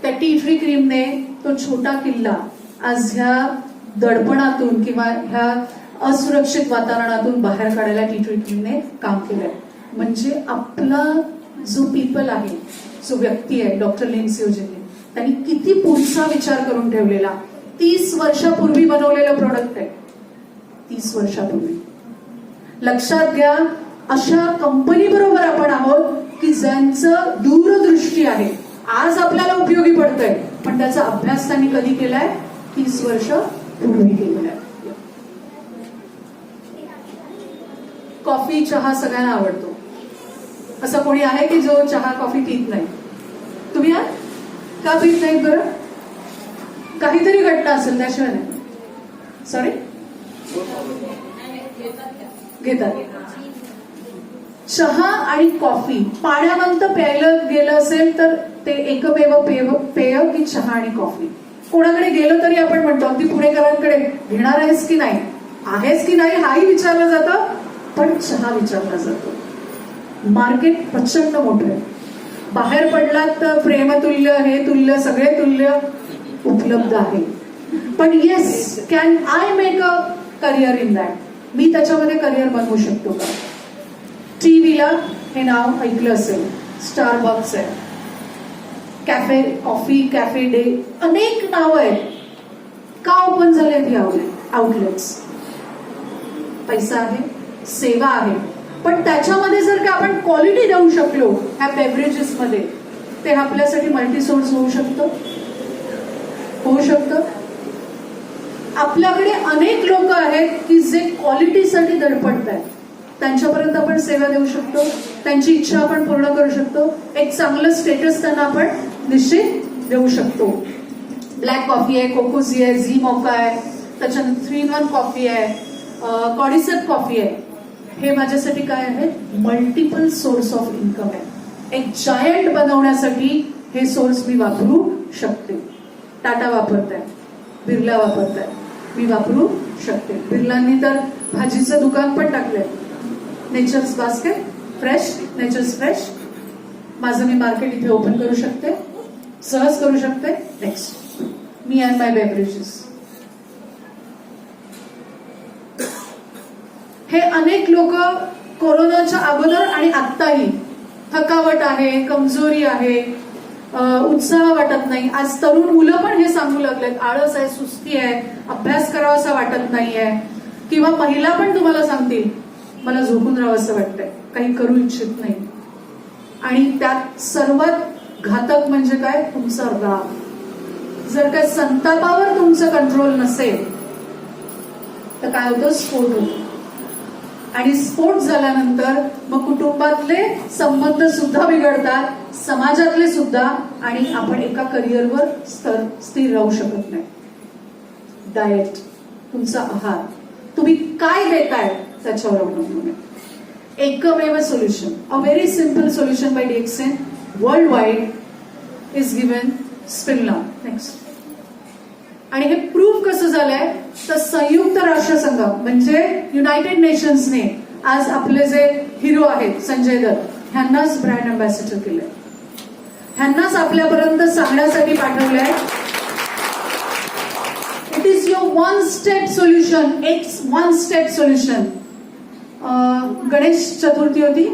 त्या टी ट्री क्रीमने तो छोटा किल्ला आज ह्या दडपणातून किंवा ह्या असुरक्षित वातावरणातून बाहेर काढायला टी ट्री क्रीमने काम केलंय. म्हणजे आपला जो पीपल आहे, जो व्यक्ती आहे, डॉक्टर लिंडसे योजने, त्यांनी किती पुढचा विचार करून ठेवलेला. 30 वर्षापूर्वी बनवलेलं प्रोडक्ट आहे. 30 वर्षापूर्वी. लक्षात घ्या, अशा कंपनी बरोबर आपण आहोत की ज्यांचं दूरदृष्टी आहे. आज आपल्याला उपयोगी पडतंय, पण त्याचा अभ्यास त्यांनी कधी केलाय? 30 वर्ष पूर्वी केलेला आहे. कॉफी, चहा सगळ्यांना आवडतो. असं कोणी आहे की जो चहा कॉफी पित नाही? तुम्ही का पित नाहीत बरं? काहीतरी घटना असेल त्याशिवाय नाही. सॉरी, घेतात. चहा आणि कॉफी पाण्यावंत प्यायला गेलं असेल तर ते एकमेव पेय की चहा आणि कॉफी. कोणाकडे गेलो तरी आपण म्हणतो, अगदी पुणेकरांकडे घेणार आहेस की नाही, आहेस की नाही हाही विचारलं जातं, पण चहा विचारला जातो. मार्केट प्रचंड मोठं आहे. बाहेर पडलात तर प्रेमतुल्य, हे तुल्य, सगळे तुल्य उपलब्ध आहे. पण yes, can I make a career in that? मी त्याच्यामध्ये करिअर बनवू शकतो का? टीव्हीला हे नाव ऐकलं असेल, स्टारबक्स आहे. कॅफे कॉफी, कॅफे डे, अनेक नावं आहेत. का ओपन झालेत ही आउटलेट्स? पैसा आहे, सेवा आहे, पण त्याच्यामध्ये जर का आपण क्वालिटी देऊ शकलो ह्या बेव्हरेजेस मध्ये, ते आपल्यासाठी मल्टी सोर्स होऊ शकतं. आपल्याकडे अनेक लोक आहेत की जे क्वालिटीसाठी धडपडत आहेत. त्यांच्यापर्यंत आपण सेवा देऊ शकतो, त्यांची इच्छा आपण पूर्ण करू शकतो, एक चांगलं स्टेटस त्यांना आपण निश्चित देऊ शकतो. ब्लॅक कॉफी आहे, कोकोजी आहे, झी मॉका आहे, त्याच्यानंतर 3-in-1 कॉफी आहे, कॉडिसेट कॉफी आहे. हे माझ्यासाठी काय आहे? मल्टिपल सोर्स ऑफ इन्कम आहे. एक जायंट बनवण्यासाठी हे सोर्स मी वापरू शकते. टाटा वापरताय, बिर्ला वापरताय, मी वापरू शकते. बिर्लांनी तर भाजीचं दुकान पण टाकलंय, nature's basket, fresh, nature's fresh. माझं मी मार्केट इथे ओपन करू शकते, सहज करू शकते. Next, me and my beverages. हे अनेक लोक कोरोनाच्या अगोदर आणि आत्ताही थकावट आहे, कमजोरी आहे, उत्साह वाटत नाही. आज तरुण मुलं पण हे सांगू लागलेत, आळस आहे, सुस्ती आहे, अभ्यास करावा असं वाटत नाहीये. किंवा महिला पण तुम्हाला सांगतील, मला झोपून राहावं असं वाटतंय, काही करू इच्छित नाही. आणि त्यात सर्वात घातक म्हणजे काय? तुमचा राग. जर काय संतापावर तुमचं कंट्रोल नसेल तर काय होतं? स्फोट होतो. आणि स्फोट झाल्यानंतर मग कुटुंबातले संबंध सुद्धा बिघडतात, समाजातले सुद्धा, आणि आपण एका करिअरवर स्थिर राहू शकत नाही. डाएट, तुमचा आहार, तुम्ही काय देताय त्याच्यावर अवलंबून आहे. एकमेव solution, a very simple solution by DXN world wide is given spirulina. Next. आणि हे प्रूव्ह कसं झालंय तर संयुक्त राष्ट्रसंघ म्हणजे युनायटेड नेशन्सने आज आपले जे हिरो आहेत संजय दत्त, ह्यांनाच ब्रँड अँबॅसेडर केलंय, ह्यांनाच आपल्यापर्यंत सांगण्यासाठी पाठवलंय. It is your one step solution, it's one step solution. Ganesh Chaturthi होती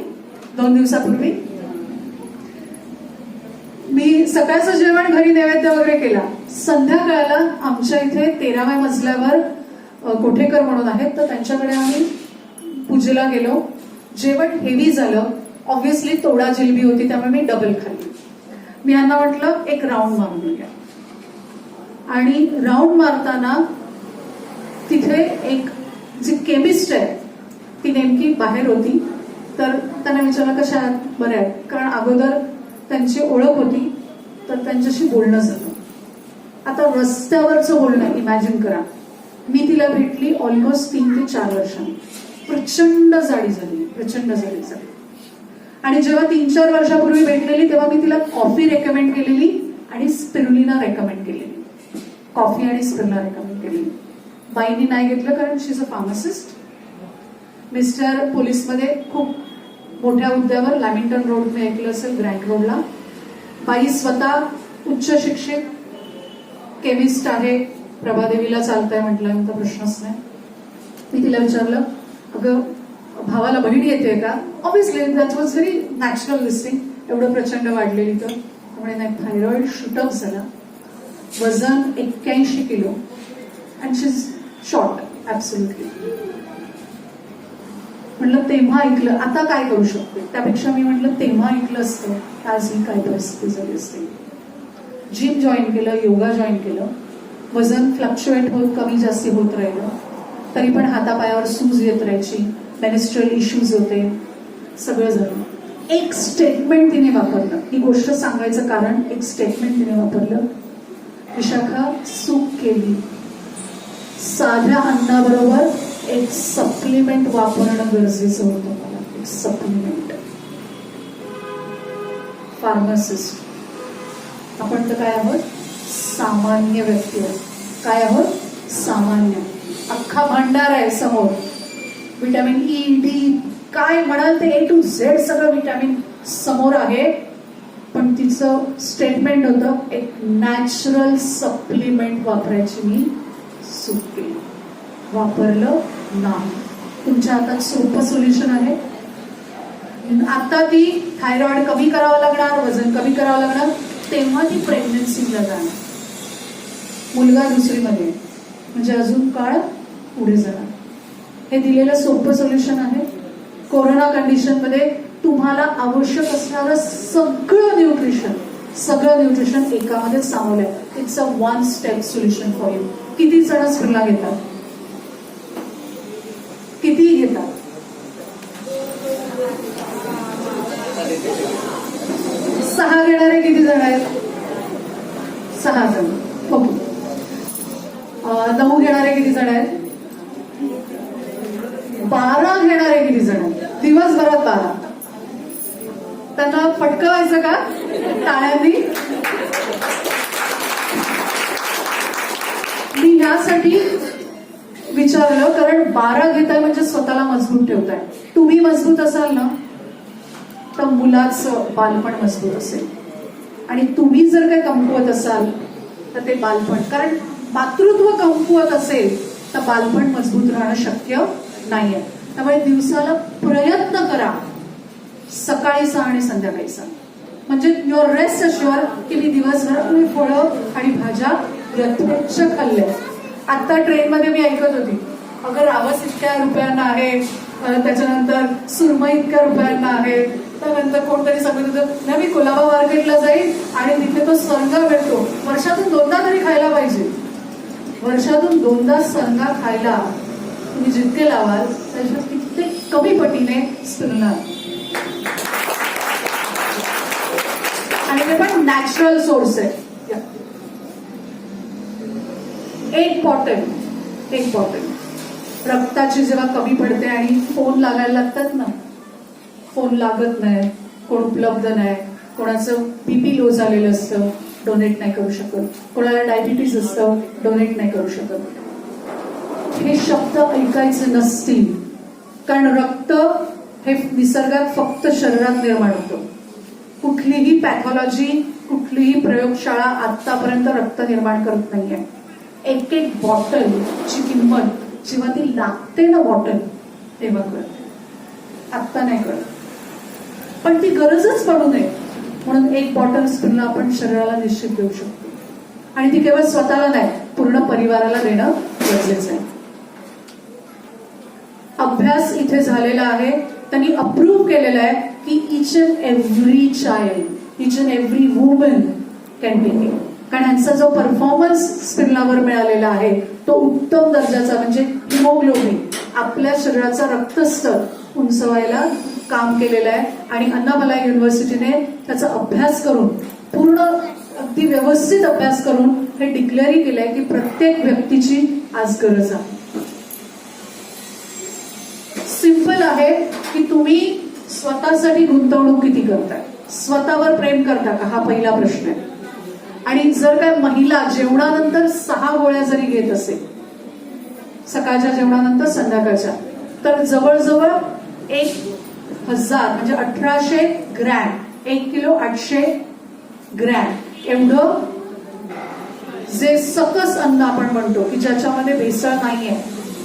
2 दिवसापूर्वी. मी सकाळचं जेवण घरी नैवेद्य वगैरे केला. संध्याकाळला आमच्या इथे 13व्या मजल्यावर कोठेकर म्हणून आहेत, तर त्यांच्याकडे आम्ही पूजेला गेलो. जेवण हेवी झालं, ऑब्व्हियसली तोडा जिलबी होती, त्यामुळे मी डबल खाल्ली. मी यांना म्हटलं एक राऊंड मारून घ्या. आणि राऊंड मारताना तिथे एक जी केमिस्ट आहे ती नेमकी बाहेर होती. तर त्यांना विचारलं कशा आहात? बऱ्या आहेत. कारण अगोदर त्यांची ओळख होती, तर त्यांच्याशी बोलणं झालं. आता रस्त्यावरचं बोलणं इमॅजिन करा. मी तिला भेटली ऑलमोस्ट 3 ते 4 वर्षांनी. प्रचंड जाडी झाली. आणि जेव्हा 3-4 वर्षापूर्वी भेटलेली तेव्हा मी तिला कॉफी रेकमेंड केलेली आणि स्पिरुलिना रेकमेंड केलेली. कॉफी आणि स्पिरुलिना रेकमेंड केलेली. बाईनी नाही घेतलं कारण शी इज अ फार्मासिस्ट. मिस्टर पोलीसमध्ये खूप मोठ्या हुद्द्यावर, लॅमिंग्टन रोड मी ऐकलं असेल, ग्रँड रोडला. बाई स्वतः उच्च शिक्षित केमिस्ट आहे. प्रभादेवीला चालतंय म्हटल्यानंतर प्रश्नच नाही. मी तिला विचारलं, अगं भावाला बहीण येते का? Obviously that was very natural listing. एवढं प्रचंड वाढलेली तर त्यामुळे नाही, थायरॉइड शूटअप झाला, वजन 81 kilo, and she is short absolutely. म्हटलं तेव्हा ऐकलं, आता काय करू शकते? त्यापेक्षा मी म्हटलं तेव्हा ऐकलं असतं आज ही काय परिस्थिती झाली असते. जिम जॉईन केलं, योगा जॉईन केलं, वजन फ्लक्च्युएट होत कमी जास्ती होत राहिलं, तरी पण हातापायावर सूज येत राहायची, मेनिस्ट्रल इश्यूज होते, सगळं झालं. एक स्टेटमेंट तिने वापरलं. ही गोष्ट सांगायचं कारण एक स्टेटमेंट तिने वापरलं, विशाखा चूक केली, साध्या अन्नाबरोबर एक सप्लिमेंट वापरणं गरजेचं होतं मला. एक सप्लिमेंट. फार्मासिस्ट आपण तर काय आहोत? सामान्य व्यक्ती आहोत. काय आहोत? सामान्य. अख्खा भांडार आहे समोर, विटॅमिन ई, डी, काय म्हणाल ते A to Z सगळं विटॅमिन समोर आहे. पण तिचं स्टेटमेंट होतं, एक नॅचरल सप्लिमेंट वापरायची मी चूक केली, वापरलं नाही. तुमच्या हातात सोपं सोल्युशन आहे. आता ती थायरॉइड कमी करावं लागणार, वजन कमी करावं लागणार, तेव्हा ती प्रेग्नन्सीला जाणार. मुलगा दुसरीमध्ये म्हणजे अजून काळ पुढे जाणार. हे दिलेलं सोपं सोल्युशन आहे. कोरोना कंडिशनमध्ये तुम्हाला आवश्यक असणारं सगळं न्यूट्रिशन एकामध्ये सामावलंय. It's a one step solution for you. किती जण स्पिरुलिना घेतात? किती घेतात? 6 घेणारे किती जण आहेत? 6 जण. ओके. 9 घेणारे किती जण आहेत? 12 घेणारे किती जण आहेत? दिवसभरात 12. त्यांना फटकवायचं का टाळ्यांनी? मी ह्यासाठी विचारलं कारण 12 घेताय म्हणजे स्वतःला मजबूत ठेवताय. तुम्ही मजबूत असाल ना तर मुलाचं बालपण मजबूत असेल. आणि तुम्ही जर काही कमकुवत असाल तर ते बालपण, कारण मातृत्व कमकुवत असेल तर बालपण मजबूत राहणं शक्य नाहीये. त्यामुळे दिवसाला प्रयत्न करा सकाळी 6 आणि संध्याकाळी 6. म्हणजे युअर रेस्ट अश्युअर की मी दिवसभरात तुम्ही फळं आणि भाज्या यथेच्छ खाल्ल्या. आता ट्रेनमध्ये मी ऐकत होती, अगं रावस इतक्या रुपयांना आहे, त्याच्यानंतर सुरमई इतक्या रुपयांना आहे, त्यानंतर कोणतरी सांगत होतं ना मी कोलाबा मार्केटला जाईल आणि तिथे तो सरंगा मिळतो, वर्षातून 2दा तरी खायला पाहिजे. वर्षातून 2दा सरंगा खायला तुम्ही जितके लावाल त्याच्या कित्येक कमी पटीने स्पिरुलिना. आणि ते पण नॅचरल सोर्स आहे. 1 बॉटल रक्ताची जेव्हा कमी पडते आणि फोन लागायला लागतात ना, फोन लागत नाही, कोण उपलब्ध नाही, कोणाचं बीपी लो झालेलं असतं, डोनेट नाही करू शकत, कोणाला डायबिटीज असतं, डोनेट नाही करू शकत. हे शब्द ऐकायचे नसतील, कारण रक्त हे निसर्गात फक्त शरीरात निर्माण होतं. कुठलीही पॅथॉलॉजी, कुठलीही प्रयोगशाळा आतापर्यंत रक्त निर्माण करत नाहीये. 1 बॉटलची किंमत जेव्हा ती लागते ना बॉटल तेव्हा कळते, आत्ता नाही कळत. पण ती गरजच पडू नये म्हणून 1 बॉटल स्पिरुलिना आपण शरीराला निश्चित देऊ शकतो. आणि ती केवळ स्वतःला नाही, पूर्ण परिवाराला देणं गरजेचं आहे. अभ्यास इथे झालेला आहे, त्यांनी अप्रूव्ह केलेला आहे की each and every child, each and every woman can take it. कारण यांचा जो परफॉर्मन्स स्पिरुलिनावर मिळालेला आहे तो उत्तम दर्जाचा, म्हणजे हिमोग्लोबिन, आपल्या शरीराचा रक्तस्तर उंचवायला काम केलेलं आहे. आणि अन्नामलाई युनिव्हर्सिटीने त्याचा अभ्यास करून, पूर्ण अगदी व्यवस्थित अभ्यास करून हे डिक्लेअर केलंय की प्रत्येक व्यक्तीची आज गरज आहे. सिंपल आहे की तुम्ही स्वतःसाठी गुंतवणूक किती करताय, स्वतःवर प्रेम करता का, हा पहिला प्रश्न आहे. आणि जर काय महिला जेवणानंतर 6 गोळ्या जरी घेत असेल, सकाळच्या जेवणानंतर संध्याकाळच्या, तर जवळजवळ 1000 म्हणजे 1800 ग्रॅम, 1 किलो 800 ग्रॅम एवढं जे सकस अन्न आपण म्हणतो की ज्याच्यामध्ये भेसळ नाहीये,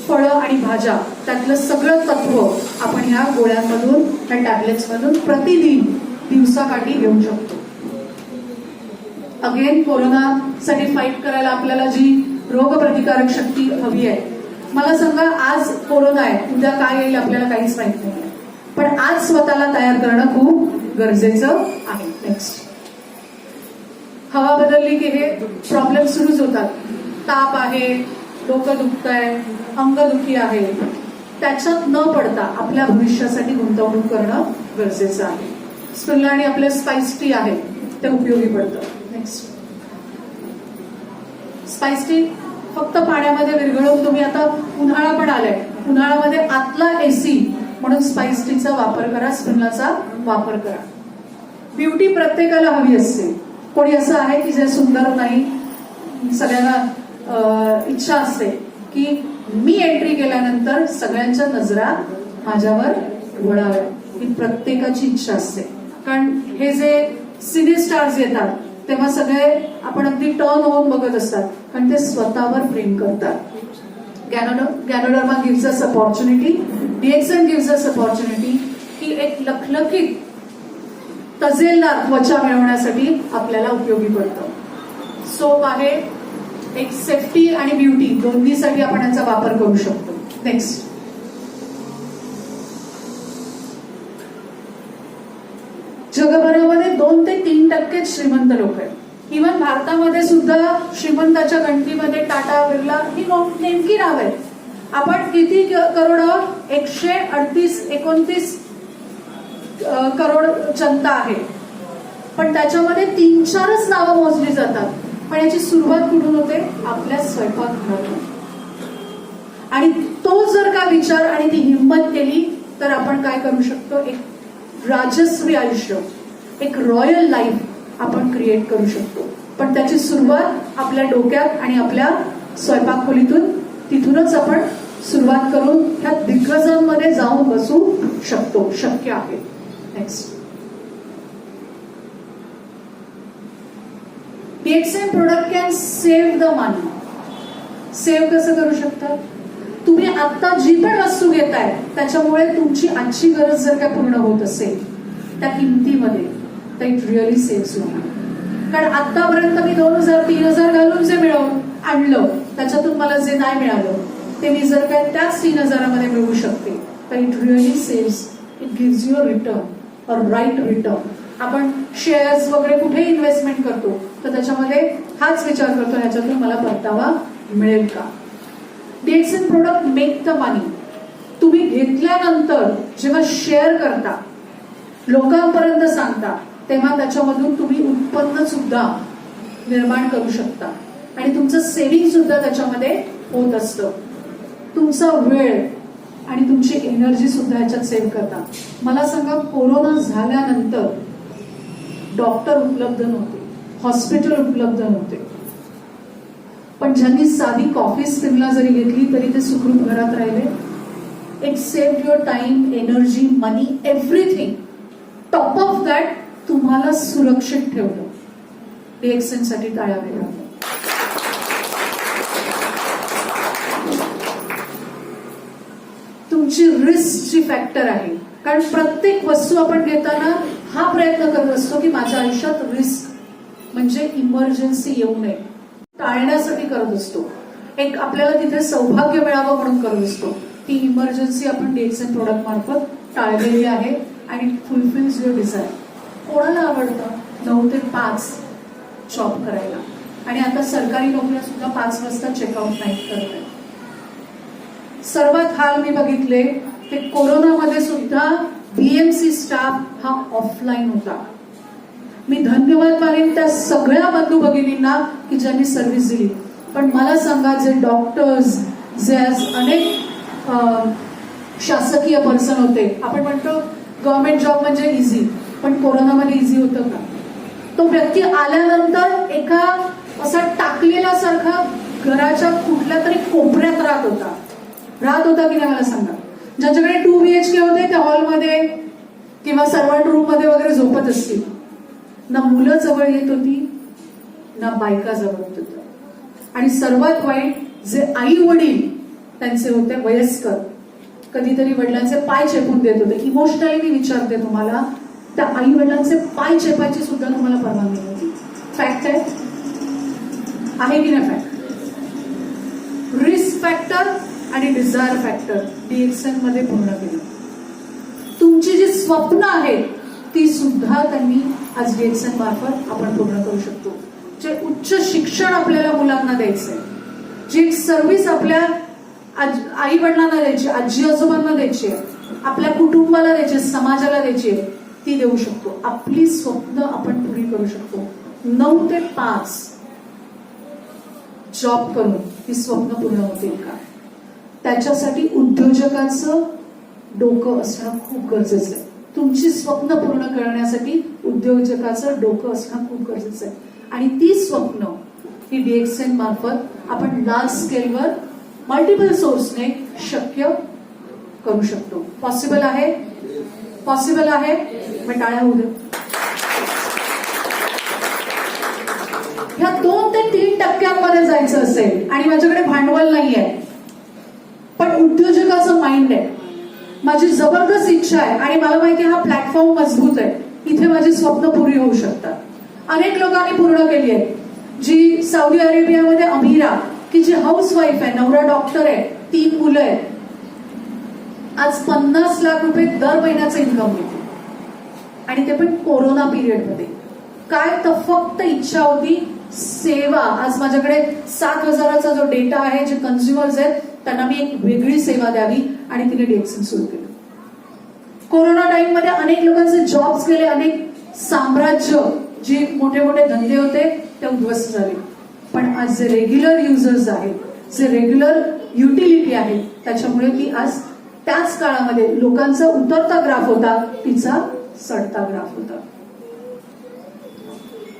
फळं आणि भाज्या, त्यातलं सगळं तत्व आपण ह्या गोळ्यांमधून, ह्या टॅब्लेट्स मधून प्रतिदिन दिवसाकाठी घेऊ शकतो. अगेन कोरोनासाठी फाईट करायला आपल्याला जी रोगप्रतिकारक शक्ती हवी आहे. मला सांगा, आज कोरोना आहे, उद्या काय येईल आपल्याला काहीच माहित नाही, पण आज स्वतःला तयार करणं खूप गरजेचं आहे. नेक्स्ट, हवा बदलली की हे प्रॉब्लेम सुरूच होतात. ताप आहे, डोकं दुखतंय, अंगदुखी आहे, त्याच्यात न पडता आपल्या भविष्यासाठी गुंतवणूक करणं गरजेचं आहे. स्पिरुलिना आणि आपले स्पाइस टी आहे ते उपयोगी पडतं. नेक्स्ट, स्पाइस टी फक्त पाण्यामध्ये विरघळून, तुम्ही आता उन्हाळा पण आलाय, उन्हाळ्यामध्ये आतला एसी म्हणून स्पाइस टीचा वापर करा, स्पिरुलिनाचा वापर करा. ब्युटी प्रत्येकाला हवी असते. कोणी असं आहे की जे सुंदर नाही, सगळ्यांना इच्छा असते की मी एंट्री केल्यानंतर सगळ्यांच्या नजरा माझ्यावर वळाव्या, ही प्रत्येकाची इच्छा असते. कारण हे जे सिने स्टार्स येतात तेव्हा सगळे आपण अगदी टर्न होऊन बघत असतात, कारण ते स्वतःवर प्रेम करतात. Ganoderma gives us opportunity, DXN gives us opportunity की एक लखलखीत तजेलदार त्वचा मिळवण्यासाठी आपल्याला उपयोगी पडतं. सोप आहे, एक सेफ्टी आणि ब्युटी दोन्हीसाठी आपण याचा वापर करू शकतो. नेक्स्ट, जगभरामध्ये 2 ते 3% श्रीमंत लोक आहेत. इव्हन भारतामध्ये सुद्धा श्रीमंताच्या गणतीमध्ये टाटा, बिर्ला ही नेमकी नाव आहेत. आपण किती करोड आहोत? 138-29 करोड जनता आहे, पण त्याच्यामध्ये 3-4च नावं मोजली जातात. पण याची सुरुवात कुठून होते? आपल्या स्वयंपाकघरातून. आणि तो जर का विचार आणि ती हिंमत केली तर आपण काय करू शकतो? एक राजश्री आयुष्य, एक रॉयल लाईफ आपण क्रिएट करू शकतो. पण त्याची सुरुवात आपल्या डोक्यात आणि आपल्या स्वयंपाक खोलीतून, तिथूनच आपण सुरुवात करून ह्या दिग्गजांमध्ये जाऊन बसू शकतो. शक्य आहे. Next, DXN product can save the money. Save कसं करू शकता? तुम्ही आता जी पण वस्तू घेताय त्याच्यामुळे तुमची आजची गरज जर का पूर्ण होत असेल त्या किमतीमध्ये, तर इट रिअली सेव्स यू मनी. कारण आतापर्यंत मी 2,000-3,000 घालून जे मिळवून आणलं त्याच्यातून मला जे नाही मिळालं ते मी जर काय त्याच 3,000मध्ये मिळवू शकते, तर it really saves. It gives you a return, a right return. आपण शेअर्स वगैरे कुठे इन्व्हेस्टमेंट करतो तर त्याच्यामध्ये हाच विचार करतो, ह्याच्यातून मला परतावा मिळेल का? DXN प्रोडक्ट मेक द मनी. तुम्ही घेतल्यानंतर जेव्हा शेअर करता, लोकांपर्यंत सांगता, तेव्हा त्याच्यामधून तुम्ही उत्पन्न सुद्धा निर्माण करू शकता आणि तुमचं सेव्हिंग सुद्धा त्याच्यामध्ये होत असतं. तुमचा वेळ आणि तुमची एनर्जी सुद्धा ह्याच्यात सेव्ह करता. मला सांगा, कोरोना झाल्यानंतर डॉक्टर उपलब्ध नव्हते, हॉस्पिटल उपलब्ध नव्हते, पण ज्यांनी साधी कॉफी स्पिनला जरी घेतली तरी ते सुखरूप घरात राहिले. It saved your time, energy, money, everything. Top of that तुम्हाला सुरक्षित ठेवलं. DXN साठी टाळ्या वेगळ्या. तुमची रिस्कची फॅक्टर आहे, कारण प्रत्येक वस्तू आपण घेताना हा प्रयत्न करत असतो की माझ्या आयुष्यात रिस्क म्हणजे इमर्जन्सी येऊ नये, टाळण्यासाठी करत असतो. एक आपल्याला तिथे सौभाग्य मिळावं म्हणून करत असतो. ती इमर्जन्सी आपण DXN प्रोडक्ट मार्फत टाळलेली आहे आणि फुलफिल्स युअर डिझायर. कोणाला आवडतं 9 ते 5 जॉब करायला? आणि आता सरकारी नोकऱ्या सुद्धा 5 वाजता चेकआउट नाहीत करत आहेत. सर्वात हाल मी बघितले ते कोरोनामध्ये सुद्धा BMC स्टाफ हा ऑफलाईन होता. मी धन्यवाद मानेन त्या सगळ्या बंधू भगिनींना की ज्यांनी सर्व्हिस दिली. पण मला सांगा, जे डॉक्टर्स, जे अनेक शासकीय पर्सन होते, आपण म्हणतो गव्हर्नमेंट जॉब म्हणजे इझी, पण कोरोनामध्ये इझी होतं का? तो व्यक्ती आल्यानंतर एका असा टाकलेला सारखा घराच्या कुठल्या तरी कोपऱ्यात राहत होता की नाही? मला सांगा, ज्यांच्याकडे 2 BHK होते त्या हॉलमध्ये किंवा सर्वंट रूम मध्ये वगैरे झोपत असतील. ना मुलं जवळ येत होती, ना बायका जवळ येत होत्या. आणि सर्वात वाईट, जे आई वडील त्यांचे होते वयस्कर, कधीतरी वडिलांचे पाय चेपून देत होते. इमोशनली मी विचारते तुम्हाला, त्या आई वडिलांचे पाय चेपायची सुद्धा तुम्हाला परवानगी नव्हती. फॅक्ट आहे की नाही? फॅक्ट. रिस्क फॅक्टर आणि डिझायर फॅक्टर DXN मध्ये पूर्ण केलं. तुमची जी स्वप्न आहेत ती सुद्धा त्यांनी आज DXN मार्फत आपण पूर्ण करू शकतो. जे उच्च शिक्षण आपल्याला मुलांना द्यायचंय, जी सर्व्हिस आपल्या आई वडिलांना द्यायची, आजी आजोबांना द्यायची, आपल्या कुटुंबाला द्यायची, समाजाला द्यायची, ती देऊ शकतो. आपली स्वप्न आपण पुरी करू शकतो. 9 ते 5 जॉब करून ती स्वप्न पूर्ण होतील का? त्याच्यासाठी उद्योजकाचं डोकं असणं खूप गरजेचं आहे. तुमची स्वप्न पूर्ण करण्यासाठी उद्योजकाचं डोकं असणं खूप गरजेचं आहे. आणि ती स्वप्न ही DXN मार्फत आपण लार्ज स्केलवर मल्टिपल सोर्सने शक्य करू शकतो. पॉसिबल आहे? पॉसिबल आहे? मग टाळ्या होऊ दे. ह्या 2 ते 3% जायचं असेल आणि माझ्याकडे भांडवल नाहीये, पण उद्योजकाचं माइंड आहे, माझी जबरदस्त इच्छा आहे आणि मला माहिती हा प्लॅटफॉर्म मजबूत आहे, इथे माझी स्वप्न पुरी होऊ शकतात. अनेक लोकांनी पूर्ण केली आहेत. जी सौदी अरेबियामध्ये अमीरा, की जी हाऊस वाईफ आहे, नवरा डॉक्टर आहे, 3 मुलं आहेत, आज 50 लाख रुपये दर महिन्याचं इन्कम घेते, आणि ते पण कोरोना पिरियडमध्ये. काय तर फक्त इच्छा होती सेवा. आज माझ्याकडे 7,000चा जो डेटा आहे, जे कन्झ्युमर्स आहेत त्यांना मी एक वेगळी सेवा द्यावी, आणि तिने DXN सुरू केलं. कोरोना टाइम मध्ये अनेक लोकांचे जॉब्स गेले, अनेक साम्राज्य, जे मोठे मोठे धंदे होते ते उद्ध्वस्त झाले. पण आज जे रेग्युलर युजर्स आहेत, जे रेग्युलर युटिलिटी आहे, त्याच्यामुळे ती आज त्याच काळामध्ये लोकांचा उतरता ग्राफ होता, तिचा चढता ग्राफ होता.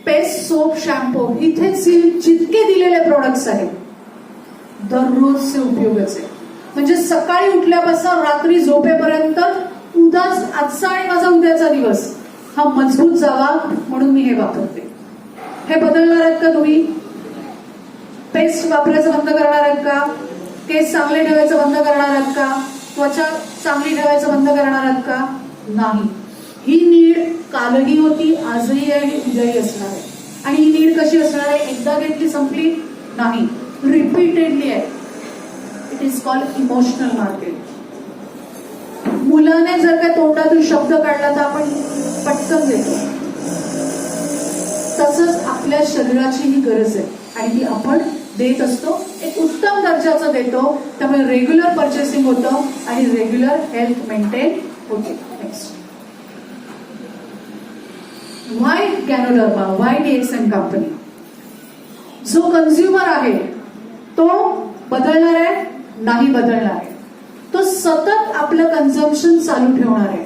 पेस्ट, सोप, शॅम्पू, इथे जितके दिलेले प्रोडक्ट्स आहेत दररोजचे उपयोगाचे. म्हणजे सकाळी उठल्यापासून रात्री झोपेपर्यंत उद्याच आजचा आणि माझा उद्याचा दिवस हा मजबूत जावा म्हणून मी हे वापरते. हे बदलणार आहेत का तुम्ही? पेस्ट वापरायचं बंद करणार आहेत का? केस चांगले ठेवायचं बंद करणार आहेत का? त्वचा चांगली ठेवायचं बंद करणार आहेत का? नाही. ही नीड कालही होती, आजही आहे, उद्याही असणार आहे. आणि ही नीड कशी असणार आहे? एकदा घेतली संपली नाही, रिपीटेडली आहे. It is called emotional market. मुलाने जर काय तोंडातून शब्द काढला तर आपण पटकन देतो. तसंच आपल्या शरीराची ही गरज आहे, आणि ती आपण देत असतो, एक उत्तम दर्जाचं देतो. त्यामुळे रेग्युलर परचेसिंग होतं आणि रेग्युलर हेल्थ मेंटेन होते. नेक्स्ट, व्हाय गॅनोडर्मा, व्हाय DXN कंपनी? जो कन्झ्युमर आहे तो बदलणार आहे? नाही बदलणार आहे. तो सतत आपलं कन्झम्पशन चालू ठेवणार आहे.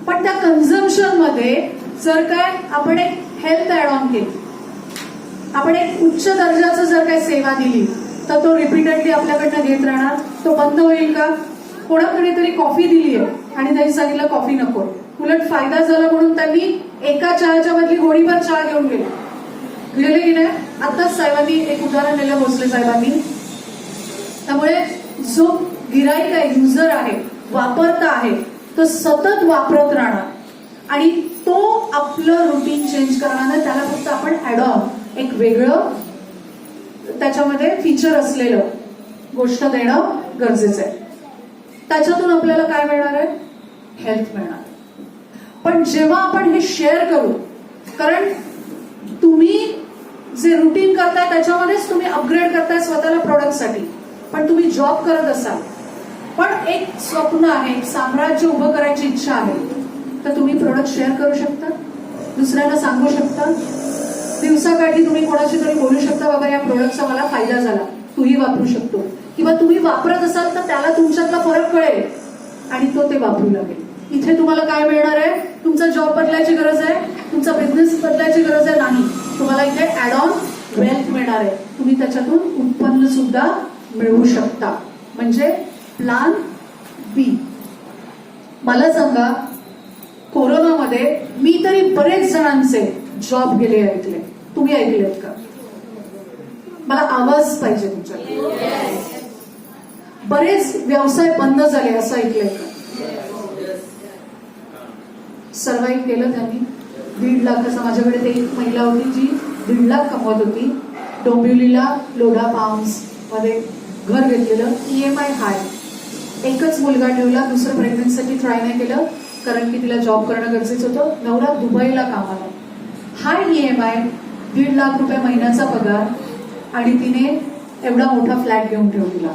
पण त्या कन्झम्पशन मध्ये जर काय आपण एक हेल्थ ऍड ऑन केली, आपण एक उच्च दर्जाचं जर काय सेवा दिली, तर तो रिपीटेडली आपल्याकडनं घेत राहणार. तो बंद होईल का? कोणाकडे तरी कॉफी दिली आहे आणि त्यांनी सांगितलं कॉफी नको, उलट फायदा झाला म्हणून त्यांनी एका चहाच्या बदली गोळीभर चहा घेऊन गेले की नाही? आताच साहेबांनी एक उदाहरण दिलं, भोसले साहेबांनी. त्यामुळे जो गिराईक आहे, युजर आहे, वापरता आहे, तो सतत वापरत राहणार, आणि तो आपलं रुटीन चेंज करणार. त्याला फक्त आपण ऍड ऑन एक वेगळं त्याच्यामध्ये फीचर असलेलं गोष्ट देणं गरजेचं आहे. त्याच्यातून आपल्याला काय मिळणार आहे? हेल्थ मिळणार. पण जेव्हा आपण हे शेअर करू, कारण तुम्ही जे रुटीन करताय त्याच्यामध्येच तुम्ही अपग्रेड करताय स्वतःला प्रोडक्टसाठी. पण तुम्ही जॉब करत असाल, पण एक स्वप्न आहे, एक साम्राज्य उभं करायची इच्छा आहे, तर तुम्ही प्रोडक्ट शेअर करू शकता, दुसऱ्यांना सांगू शकता. दिवसाकाठी तुम्ही कोणाशी तरी बोलू शकता, बाबा या प्रोडक्टचा मला फायदा झाला, तूही वापरू शकतो. किंवा तुम्ही वापरत असाल तर त्याला तुमच्यातला फरक कळेल आणि तो ते वापरू लागेल. इथे तुम्हाला काय मिळणार आहे? तुमचा जॉब बदलायची गरज आहे, तुमचा बिझनेस बदलायची गरज आहे नाही. तुम्हाला इथे ऍड ऑन वेल्थ मिळणार आहे. तुम्ही त्याच्यातून उत्पन्न सुद्धा मिळवू शकता. म्हणजे प्लान बी. मला सांगा, कोरोनामध्ये मी तरी बरेच जणांचे जॉब गेले ऐकले. तुम्ही ऐकलेत का? मला आवाज पाहिजे तुमच्या. बरेच व्यवसाय बंद झाले असं ऐकलंय का? सर्वाईव्ह केलं त्यांनी. 1.5 लाखाचा. माझ्याकडे ते एक महिला होती जी 1.5 लाख कमवत होती. डोंबिवलीला लोढा पाम्स मध्ये घर घेतलेलं. EMI हाय. एकच मुलगा ठेवला, दुसरं प्रेग्नन्सीसाठी ट्राय नाही केलं कारण की तिला जॉब करणं गरजेचं होतं. नवरा दुबईला कामाला. हाय EMI, 1.5 लाख रुपये महिन्याचा पगार, आणि तिने एवढा मोठा फ्लॅट घेऊन ठेवला.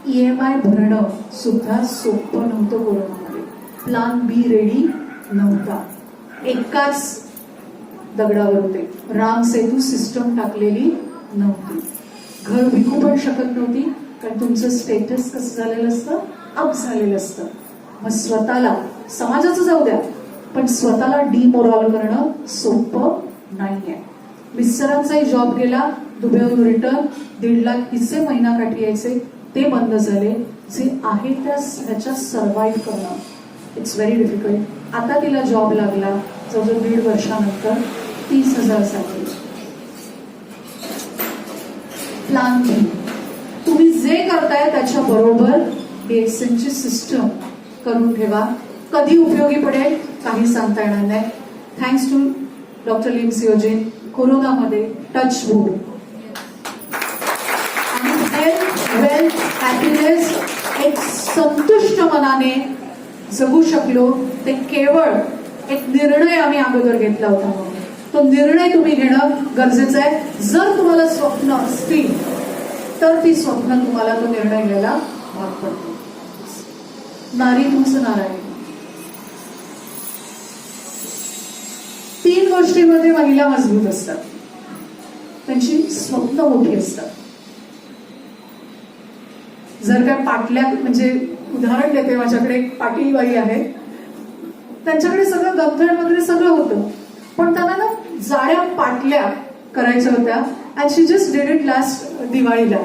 EMI भरणं सुद्धा सोपं नव्हतं कोरोनामध्ये. प्लान बी रेडी नव्हता. एकाच दगडावर होते. राम सेतू सिस्टम टाकलेली नव्हती. घर विकू पण शकत नव्हती कारण तुमचं स्टेटस कसं झालेलं असतं? अप झालेलं असतं. मग स्वतःला, समाजाचं जाऊ द्या, पण स्वतःला डिमोरल करणं सोपं नाहीये. मिस्टरांचाही जॉब गेला, दुबईहून रिटर्न. 1.5 लाख हिचे महिना काठी यायचे, ते बंद झाले. जे आहे त्याच्यात सर्व्हाइव्ह करणं इट्स व्हेरी डिफिकल्ट. आता तिला जॉब लागला जवळजवळ 1.5 वर्षानंतर 30,000 साठी. प्लान बी. तुम्ही जे करताय त्याच्या बरोबर DXNची सिस्टम करून ठेवा. कधी उपयोगी पडेल? काही सांगता येणार नाही. थँक्स टू डॉक्टर लिम सिओजिन. कोरोनामध्ये टच वूड आणि हेल्थ, वेल्थ, हॅपीनेस एक संतुष्ट मनाने जगू शकलो. ते केवळ एक निर्णय आम्ही अगोदर घेतला होता. तो निर्णय तुम्ही घेणं गरजेचं आहे. जर तुम्हाला स्वप्न असतील तर ती स्वप्न तुम्हाला तो निर्णय घ्यायला भाग पडतो. नारी तुमचं नारायण. 3 गोष्टींमध्ये महिला मजबूत असतात. त्यांची स्वप्न मोठी असतात. जर काय पाटल्या, म्हणजे उदाहरण देते, माझ्याकडे एक पाटील बाई आहे, त्यांच्याकडे सगळं गंधण वगैरे सगळं होतं, पण त्यांना ना जाड्या पाटल्या करायच्या होत्या. And she just did it last दिवाळीला.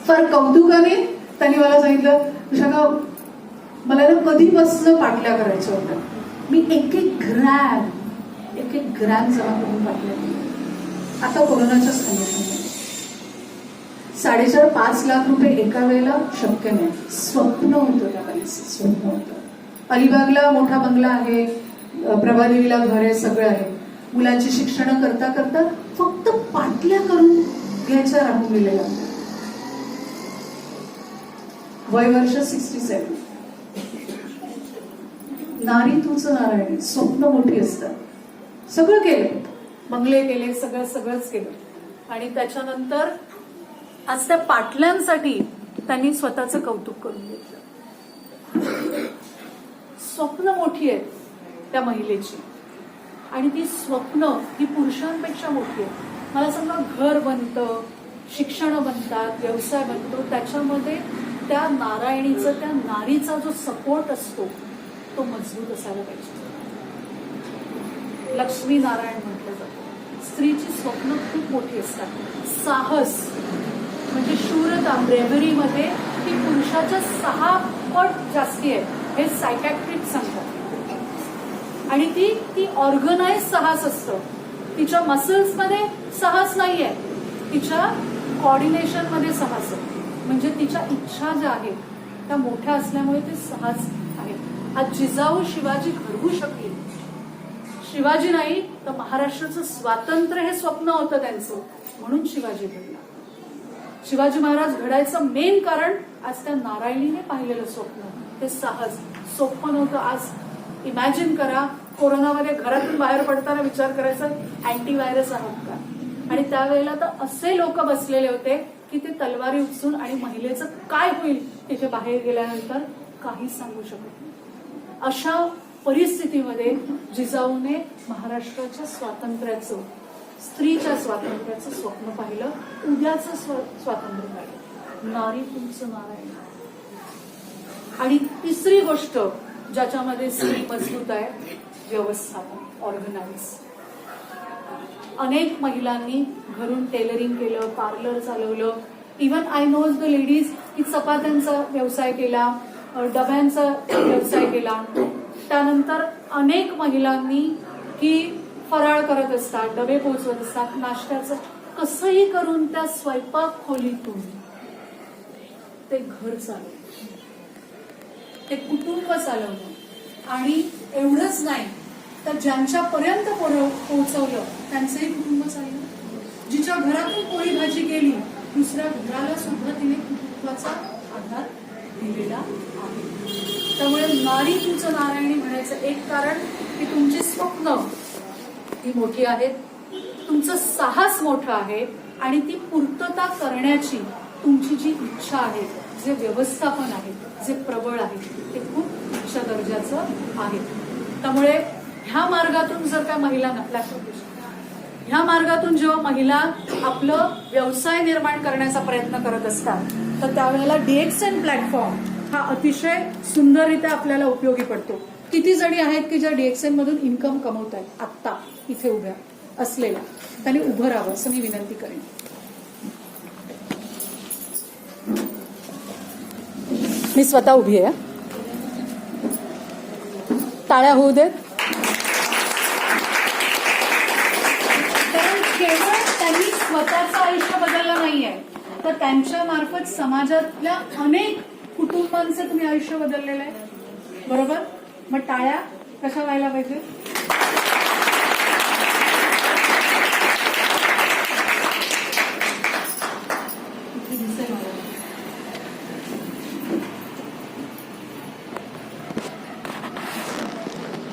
फार कौतुकाने त्यांनी मला सांगितलं, विशाखा मला ना कधीपासून पाटल्या करायच्या होत्या. मी एक एक ग्रॅम जमा करून पाटल्या. आता कोरोनाच्याच कंडिशनमध्ये 4.5-5 लाख रुपये एका वेळेला शक्य नाही. स्वप्न होतं त्या बाईचं, स्वप्न होतं. अलिबागला मोठा बंगला आहे, प्रभादेवीला घर आहे, सगळं आहे. मुलांची शिक्षण करता करता फक्त पाटल्या करून घ्यायच्या राहून गेलेल्या. वय वर्ष 67. नारी तुझं नारायण. स्वप्न मोठी असतात. सगळं केलं, बंगले केले, सगळंच केलं. आणि त्याच्यानंतर आज त्या पाटल्यांसाठी त्यांनी स्वतःचं कौतुक करून घेतलं. स्वप्न मोठी आहेत त्या महिलेची, आणि ती स्वप्न ही पुरुषांपेक्षा मोठी आहे. मला सांगा, घर बनतं, शिक्षण बनतात, व्यवसाय बनतो, त्याच्यामध्ये त्या नारायणीचं, त्या नारीचा जो सपोर्ट असतो तो मजबूत असायला पाहिजे. लक्ष्मी नारायण म्हटलं जातं. स्त्रीची स्वप्न खूप मोठी असतात. साहस म्हणजे शूरता, ब्रेव्हरीमध्ये ती पुरुषाच्या 6 पट जास्ती आहे, हे सायकॅट्रिक सांगतात. आणि ती ऑर्गनाइज साहस असतं. तिच्या मसल्समध्ये साहस नाहीये, तिच्या कॉर्डिनेशनमध्ये साहस आहे. म्हणजे तिच्या इच्छा ज्या आहेत त्या मोठ्या असल्यामुळे ते साहस आहे. आज जिजाऊ शिवाजी घडवू शकले. शिवाजी नाही तर महाराष्ट्राचं स्वातंत्र्य हे स्वप्न होतं त्यांचं, म्हणून शिवाजी घडला. शिवाजी महाराज घडायचं मेन कारण आज त्या नारायणीने पाहिलेलं स्वप्न, ते साहस. सोपं नव्हतं. आज इमॅजिन करा, कोरोनामध्ये घरातून बाहेर पडताना विचार करायचा अँटीव्हायरस आहोत का, आणि त्यावेळेला तर असे लोक बसलेले होते की ते तलवारी उचलून, आणि महिलेचं काय होईल तिथे बाहेर गेल्यानंतर काही सांगू शकत नाही. अशा परिस्थितीमध्ये जिजाऊने महाराष्ट्राच्या स्वातंत्र्याचं, स्त्रीच्या स्वातंत्र्याचं स्वप्न पाहिलं, उद्याचं स्वातंत्र्य पाहिलं. नारी तुमचं नारायण. आणि तिसरी गोष्ट ज्याच्यामध्ये स्त्री मजबूत आहे, व्यवस्थापन, ऑर्गनाइज. अनेक महिलांनी घरून टेलरिंग केलं, पार्लर चालवलं. Even I knows the ladies की चपात्यांचा व्यवसाय केला, डब्यांचा व्यवसाय केला. त्यानंतर अनेक महिलांनी की फराळ करत असतात, डबे पोहोचवत असतात, नाश्त्याचं कसंही करून त्या स्वयंपाक खोलीतून ते घर चालवलं, ते कुटुंब चालवलं. आणि एवढंच नाही तर ज्यांच्यापर्यंत पोहोचवलं त्यांचंही कुटुंब चाललं. जिच्या घरातून पोळी भाजी गेली, दुसऱ्या घराला सुद्धा तिने कुटुंबाचा आधार दिलेला आहे. त्यामुळे नारी तुमचं नारायणी म्हणायचं एक कारण की तुमची स्वप्न ही मोठी आहेत, तुमचं साहस मोठं आहे, आणि ती पूर्तता करण्याची तुमची जी इच्छा आहे, जे व्यवस्थापन आहे, जे प्रबळ आहे, ते खूप उच्च दर्जाचं आहे. त्यामुळे ह्या मार्गातून जर का महिला ह्या मार्गातून जेव्हा महिला आपलं व्यवसाय निर्माण करण्याचा प्रयत्न करत असतात, तर त्यावेळेला DXN प्लॅटफॉर्म हा अतिशय सुंदररित्या आपल्याला उपयोगी पडतो. किती जणी आहेत की ज्या DXN मधून इन्कम कमवत आहेत आत्ता इथे उभ्या असलेल्या, त्यांनी उभं राहावं असं मी विनंती करेन. मी स्वतः उभी आहे, टाळ्या होऊ देत. कारण केवळ त्यांनी स्वतःचं आयुष्य बदललं नाहीये, तर त्यांच्या मार्फत समाजातल्या अनेक कुटुंबांचे तुम्ही आयुष्य बदललेलं आहे. बरोबर? मग टाळ्या कशा व्हायला पाहिजे? दिसेल मला.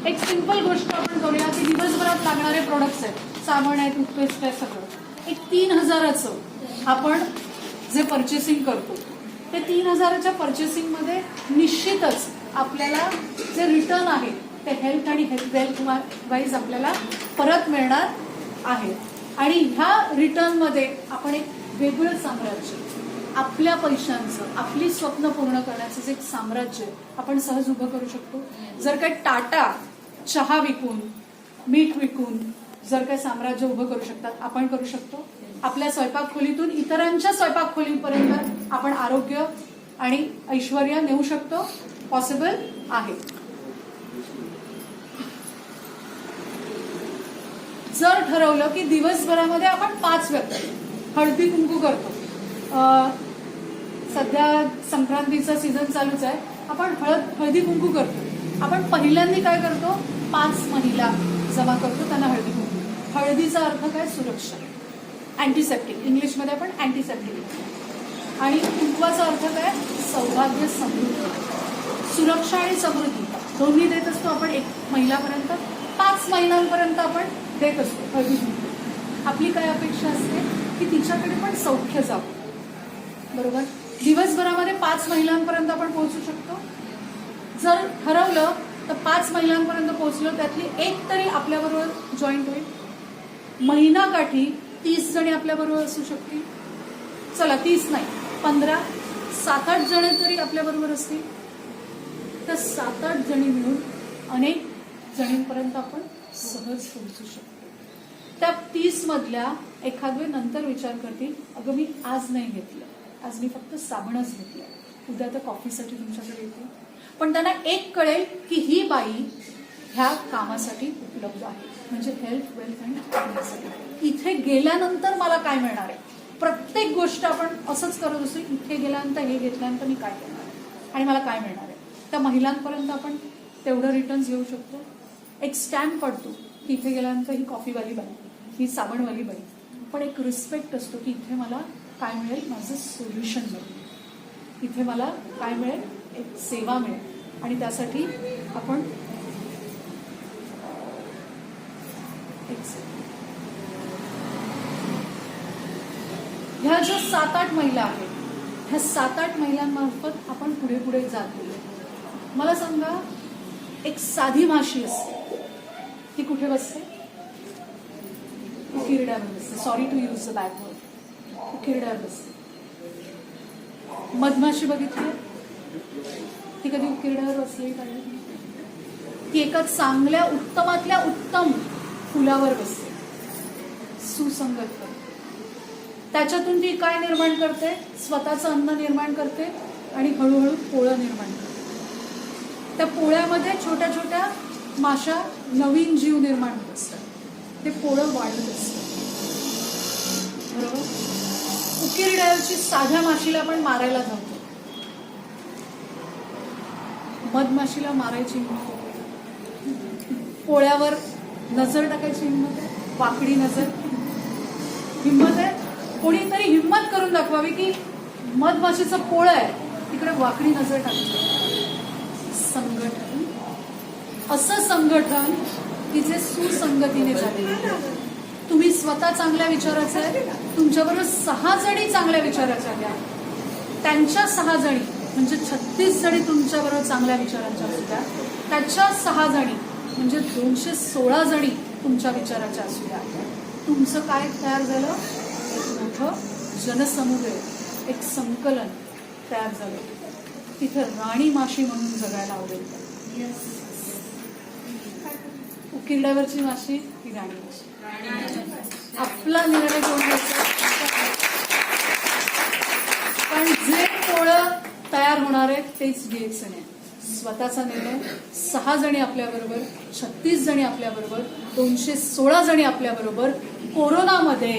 एक सिंपल गोष्ट आपण करूया की दिवसभरात लागणारे प्रोडक्ट्स आहेत, साबण आहे, टूथपेस्ट आहे, सगळं एक 3000चं आपण जे परचेसिंग करतो ते 3000च्या परचेसिंग मध्ये निश्चितच आपल्याला जे रिटर्न आहे ते हेल्थ आणि वेल्थ वाईज आपल्याला परत मिळणार आहे. आणि ह्या रिटर्न मध्ये आपण एक वेगळं साम्राज्य, आपल्या पैशांचं, आपली स्वप्न पूर्ण करण्याचं जे एक साम्राज्य आपण सहज उभं करू शकतो. जर काही टाटा चहा विकून, मीठ विकून जर काही साम्राज्य उभं करू शकतात, आपण करू शकतो. आपल्या स्वयंपाक खोलीतून इतरांच्या स्वयंपाक खोलीपर्यंत आपण आरोग्य आणि ऐश्वर्य नेऊ शकतो. पॉसिबल आहे. जर ठरवलं की दिवसभरामध्ये आपण 5 व्यक्ती हळदी कुंकू करतो, सध्या संक्रांतीचा सीझन चालूच आहे, आपण हळदी कुंकू करतो. आपण पहिल्यांदा काय करतो? 5 महिला जमा करतो, त्यांना हळदी कुंकू. हळदीचा अर्थ काय? सुरक्षा, अँटीसेप्टिक. इंग्लिशमध्ये आपण अँटीसेप्टिक. आणि कुंकवाचा अर्थ काय? सौभाग्य, समृद्धी. सुरक्षा आणि समृद्धी दोन्ही देत असतो आपण एक महिलापर्यंत. 5 महिलांपर्यंत आपण देत असतो हळदी कुंकू. आपली काय अपेक्षा असते की तिच्याकडे पण सौख्य जावं. बरोबर? दिवसभरामध्ये 5 महिलांपर्यंत आपण पोहोचू शकतो. जर ठरवलं तर 5 महिलांपर्यंत पोहोचलो, त्यातली एक तरी आपल्याबरोबर जॉईंट होईल. महिनाकाठी 30 जणी आपल्याबरोबर असू शकतील. चला 30 नाही, 15, 7-8 जण तरी आपल्याबरोबर असतील. तर 7-8 जणी मिळून अनेक जणींपर्यंत आपण सहज पोहोचू शकतो. त्या 30 मधल्या एखादवे नंतर विचार करतील, अगं मी आज नाही घेतलं, आज मी फक्त साबणच घेतलं, उद्या तर कॉफीसाठी तुमच्याकडे येते. पण त्यांना एक कळेल की ही बाई ह्या कामासाठी उपलब्ध आहे, म्हणजे हेल्थ, वेल्थ आणि फॅमिलीसाठी. इथे गेल्यानंतर मला काय मिळणार आहे? प्रत्येक गोष्ट आपण असंच करत असतो, इथे गेल्यानंतर, हे घेतल्यानंतर मी काय करणार आहे आणि मला काय मिळणार आहे. त्या महिलांपर्यंत आपण तेवढं रिटर्न्स घेऊ शकतो. एक स्टॅम्प पडतो की इथे गेल्यानंतर ही कॉफीवाली बाई, ही साबणवाली बाई. पण एक रिस्पेक्ट असतो की इथे मला काय मिळेल? माझं सोल्युशन मिळेल, इथे मला काय मिळेल? एक सेवा मिळेल. आणि त्यासाठी आपण ह्या ज्या 7-8 महिला आहेत, ह्या 7-8 महिलांमार्फत आपण पुढे पुढे जात गेलो. मला सांगा, एक साधी माशी असते, ती कुठे बसते? उकिरड्यावर बसते. Sorry to use the bad word. उकिरड्यावर बसते. मधमाशी बघितली? ती कधी उकिरड्यावर बसली पाहिजे? ती एका चांगल्या, उत्तमातल्या उत्तम फुलावर बसते, सुसंगत करते. त्याच्यातून ती काय निर्माण करते? स्वतःचं अन्न निर्माण करते आणि हळूहळू पोळं निर्माण करते. त्या पोळ्यामध्ये छोट्या छोट्या माशा, नवीन जीव निर्माण होत असतात. ते पोळं वाढत असतात. बरोबर? उकिरड्याची साध्या माशीला आपण मारायला जातो, मधमाशीला मारायची हिंमत होते, पोळ्यावर नजर टाकायची हिंमत आहे, वाकडी नजर हिंमत आहे. कोणीतरी हिंमत करून दाखवावी की मधमाशीचं पोळं आहे, तिकडे वाकडी नजर टाकायची. संघटन, असं संघटन की जे सुसंगतीने झालेलं. तुम्ही स्वतः चांगल्या विचाराचे आहे, तुमच्याबरोबर 6 जणी चांगल्या विचाराच्या घ्या, त्यांच्या 6 जणी म्हणजे 36 जणी तुमच्याबरोबर चांगल्या विचारांच्या असू द्या, त्याच्या 6 जणी म्हणजे 216 जणी तुमच्या विचाराच्या असू द्या. तुमचं काय तयार झालं? एक मोठं जनसमुदाय, एक संकलन तयार झालं. तिथे राणी माशी म्हणून जगायला आवडेल. उकिरड्यावरची माशी ही राणी माशी. आपला निर्णय कोण घ्यायचा? पण जे पोळं तयार होणार आहे तेच डीएक्सन आहे. स्वतःचा निर्णय. 6 जणी आपल्याबरोबर, 36 जणी आपल्याबरोबर, 216 जणी आपल्याबरोबर. कोरोनामध्ये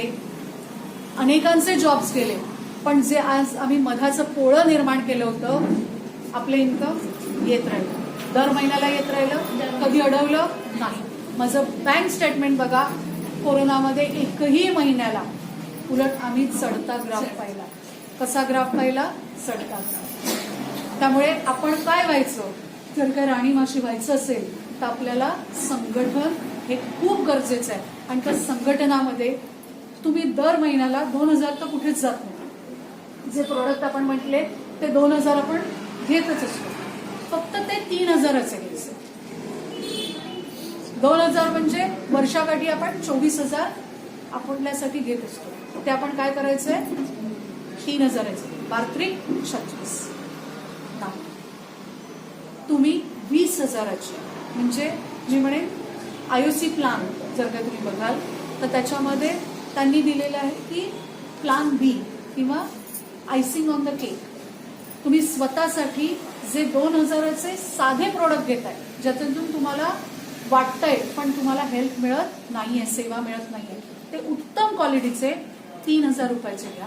अनेकांचे जॉब्स गेले, पण जे आज आम्ही मधाचं पोळं निर्माण केलं होतं, आपले इन्कम येत राहिलं. दर महिन्याला येत राहिलं, कधी अडवलं नाही. माझं बँक स्टेटमेंट बघा, कोरोनामध्ये एकही महिन्याला उलट आम्ही चढता ग्राफ पाहिला. कसा ग्राफ पाहिला? चढता ग्राफ. त्यामुळे आपण काय व्हायचं, जर काय राणी माशी व्हायचं असेल तर आपल्याला संघटन हे खूप गरजेचं आहे. आणि त्या संघटनामध्ये तुम्ही दर महिन्याला 2,000 तर कुठेच जात नाही. जे प्रोडक्ट आपण म्हटले ते 2,000 आपण घेतच असतो, फक्त ते 3,000चे घ्यायचे. 2,000 म्हणजे वर्षाकाठी आपण 24,000 आपल्यासाठी घेत असतो. ते आपण काय करायचंय? 3,000चे बार्त्रिक 36. तुम्ही 20,000चे म्हणजे मी म्हणेन IOC प्लान जर का तुम्ही बघाल तर त्याच्यामध्ये त्यांनी दिलेलं आहे की प्लान बी किंवा आयसिंग ऑन द केक. तुम्ही स्वतःसाठी जे 2,000चे साधे प्रोडक्ट घेताय, ज्याच्यातून तुम्हाला वाटतंय पण तुम्हाला हेल्प मिळत नाहीये, सेवा मिळत नाहीये, ते उत्तम क्वालिटीचे 3,000 रुपयाचे घ्या.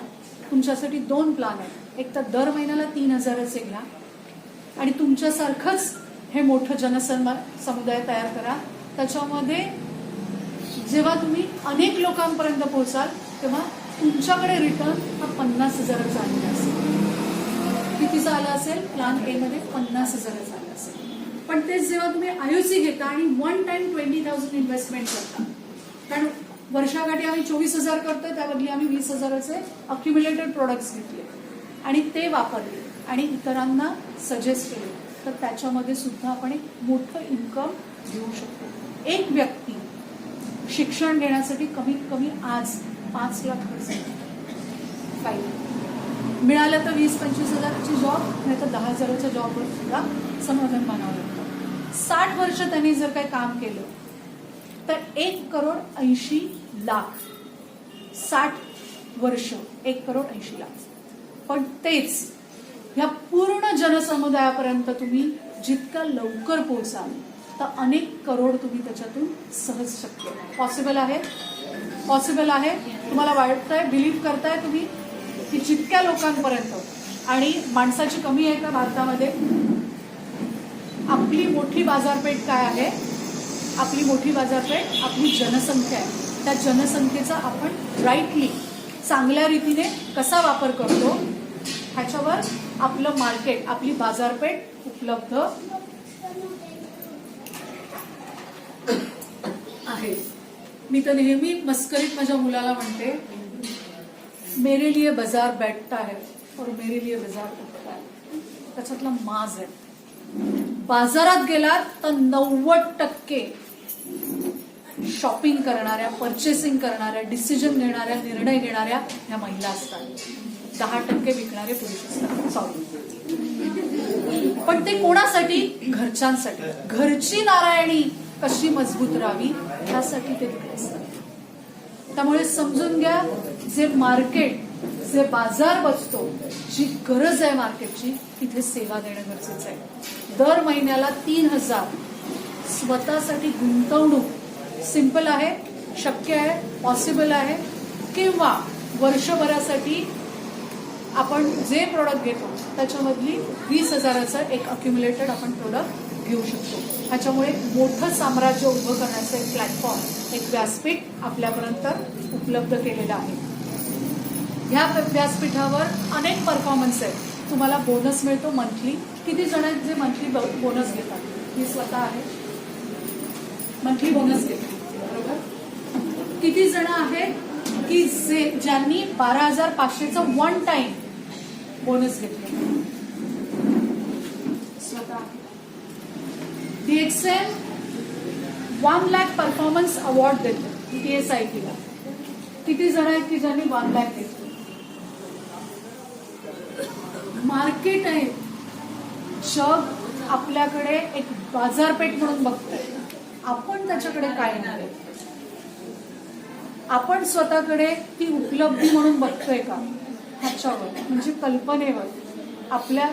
तुमच्यासाठी 2 प्लान आहेत. एक तर दर महिन्याला 3,000चे घ्या आणि तुमच्यासारखंच हे मोठं जनसमुदाय तयार करा. त्याच्यामध्ये जेव्हा तुम्ही अनेक लोकांपर्यंत पोहोचाल तेव्हा तुमच्याकडे रिटर्न हा 50,000चा आलेला असेल. कितीचा आला असेल? प्लान ए मध्ये 50,000चा आला असेल. पण तेच जेव्हा तुम्ही IOC घेता आणि 1 टाइम 20,000 इन्व्हेस्टमेंट करता, कारण वर्षाकाठी आम्ही 24,000 करतोय, त्याबदली आम्ही 20,000चे अक्युम्युलेटेड प्रोडक्ट्स घेतले आणि ते वापरले आणि इतरांना सजेस्ट केले, तर त्याच्यामध्ये सुद्धा आपण एक मोठं इन्कम घेऊ शकतो. एक व्यक्ती शिक्षण घेण्यासाठी कमीत कमी आज 5 लाख खर्च पाहिजे. मिळालं तर 20-25 हजाराची जॉब, नाही तर 10,000च्या जॉबवर सुद्धा समाधान मानावं लागतं. 60 वर्ष त्यांनी जर काही काम केलं तर 1,80,00,000. 60 वर्ष 1,80,00,000. पण तेच ह्या पूर्ण जनसमुदायापर्यंत तुम्ही जितका लवकर पोहोचाल तर अनेक करोड तुम्ही त्याच्यातून सहज शक्य. पॉसिबल आहे, पॉसिबल आहे. तुम्हाला वाटतंय, बिलीव्ह करताय तुम्ही की जितक्या लोकांपर्यंत. आणि माणसाची कमी आहे का भारतामध्ये? आपली मोठी बाजारपेठ काय आहे? आपली मोठी बाजारपेठ आपली जनसंख्या आहे. त्या जनसंख्येचा आपण राईटली चांगल्या रीतीने कसा वापर करतो ह्याच्यावर आपलं मार्केट, आपली बाजारपेठ उपलब्ध आहे. मी तर नेहमी मस्करीत माझ्या मुलाला म्हणते, मेरे लिए बाजार बैठता है और मेरे लिए बाजार उठता है. त्याच्यातला माज आहे. बाजारात गेलात तर 90% शॉपिंग करणाऱ्या, परचेसिंग करणाऱ्या, डिसिजन घेणाऱ्या, निर्णय घेणाऱ्या ह्या महिला असतात. 10% विकणारे पुरुष असतात. सॉरी, पण ते कोणासाठी? घरच्यांसाठी. घरची नारायणी कशी मजबूत राहावी ह्यासाठी ते तिकडे असतात. त्यामुळे समजून घ्या, जे मार्केट, जे बाजार बसतो, जी गरज आहे मार्केटची, तिथे सेवा देणं गरजेचं आहे. दर महिन्याला 3,000 स्वतःसाठी गुंतवणूक सिंपल आहे, शक्य आहे, पॉसिबल आहे. किंवा वर्षभरासाठी आपण जे प्रोडक्ट घेतो त्याच्यामधली 20,000चं एक अक्युम्युलेटेड आपण प्रोडक्ट घेऊ शकतो. ह्याच्यामुळे मोठं साम्राज्य उभं करण्याचं एक प्लॅटफॉर्म, एक व्यासपीठ आपल्यापर्यंत उपलब्ध केलेलं आहे. ह्या व्यासपीठावर अनेक परफॉर्मन्स आहेत. तुम्हाला बोनस मिळतो मंथली. किती जण आहेत जे मंथली बोनस घेतात? मी स्वतः आहे, मंथली बोनस घेते. बरोबर. किती जण आहेत की ज्यांनी 12,500चा 1 टाइम बोनस घेतला? स्वतः. DXM 1 लाख परफॉर्मन्स अवॉर्ड देतो TSIT ला. किती जण आहेत की ज्यांनी 1 लाख घेतले? मार्केट आहे, जग आपल्याकडे एक बाजारपेठ म्हणून बघतंय. आपण त्याच्याकडे काय नाही, आपण स्वतःकडे ती उपलब्धी म्हणून बघतोय का ह्याच्यावर, म्हणजे कल्पनेवर, आपल्या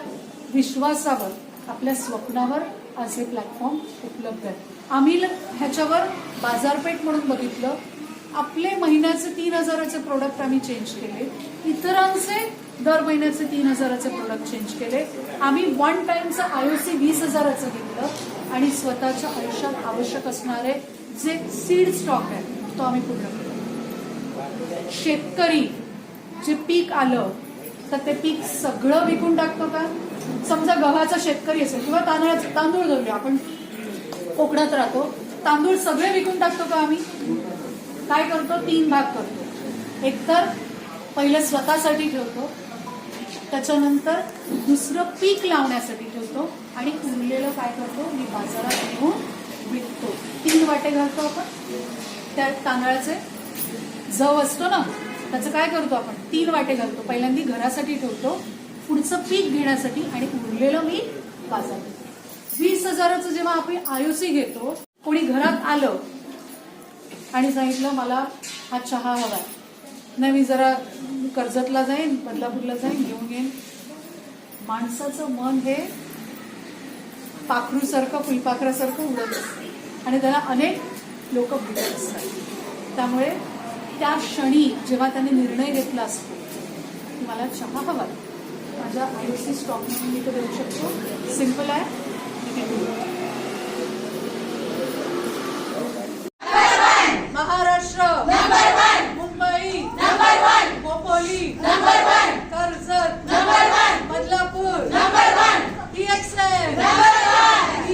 विश्वासावर, आपल्या स्वप्नावर असे प्लॅटफॉर्म उपलब्ध आहेत. आम्ही ह्याच्यावर बाजारपेठ म्हणून बघितलं. आपले महिन्याचे 3,000चे प्रोडक्ट आम्ही चेंज केले. इतरांचे दर महिन्याचे 3,000चे प्रोडक्ट चेंज केले. आम्ही वन टाइमचं IOC 20,000चं घेतलं आणि स्वतःच्या आयुष्यात आवश्यक असणारे जे सीड स्टॉक आहे तो आम्ही पूर्ण केला. शेतकरी जे पीक आलं तर ते पीक सगळं विकून टाकतो का? समजा गव्हाचा शेतकरी असेल किंवा तांदूळ धरूया, आपण कोकणात राहतो, तांदूळ सगळे विकून टाकतो का आम्ही? काय करतो? 3 भाग करतो. एकतर पहिलं स्वतःसाठी ठेवतो, त्याच्यानंतर दुसरं पीक लावण्यासाठी ठेवतो आणि उरलेलं काय करतो? मी बाजारात घेऊन विकतो. 3 वाटे घालतो आपण. त्या तांदळाचे जव असतो ना, त्याचं काय करतो आपण? 3 वाटे घालतो. पहिल्यांदा घरासाठी ठेवतो, पुढचं पीक घेण्यासाठी, आणि उरलेलं मी बाजारात. 20,000चं जेव्हा आपण IOC घेतो, कोणी घरात आलं आणि सांगितलं मला हा चहा हवाय, नाही मी जरा कर्जतला जाईन, बदलापूरला जाईन, घेऊन येईन. माणसाचं मन हे पाखरूसारखं, फुलपाखरासारखं उडत असतं आणि त्याला अनेक लोक भेटत असतात. त्यामुळे त्या क्षणी जेव्हा त्याने निर्णय घेतला असतो की मला चहा हवा, माझ्या IOC स्टॉक म्हणून मी तो देऊ शकतो, सिंपल आहे,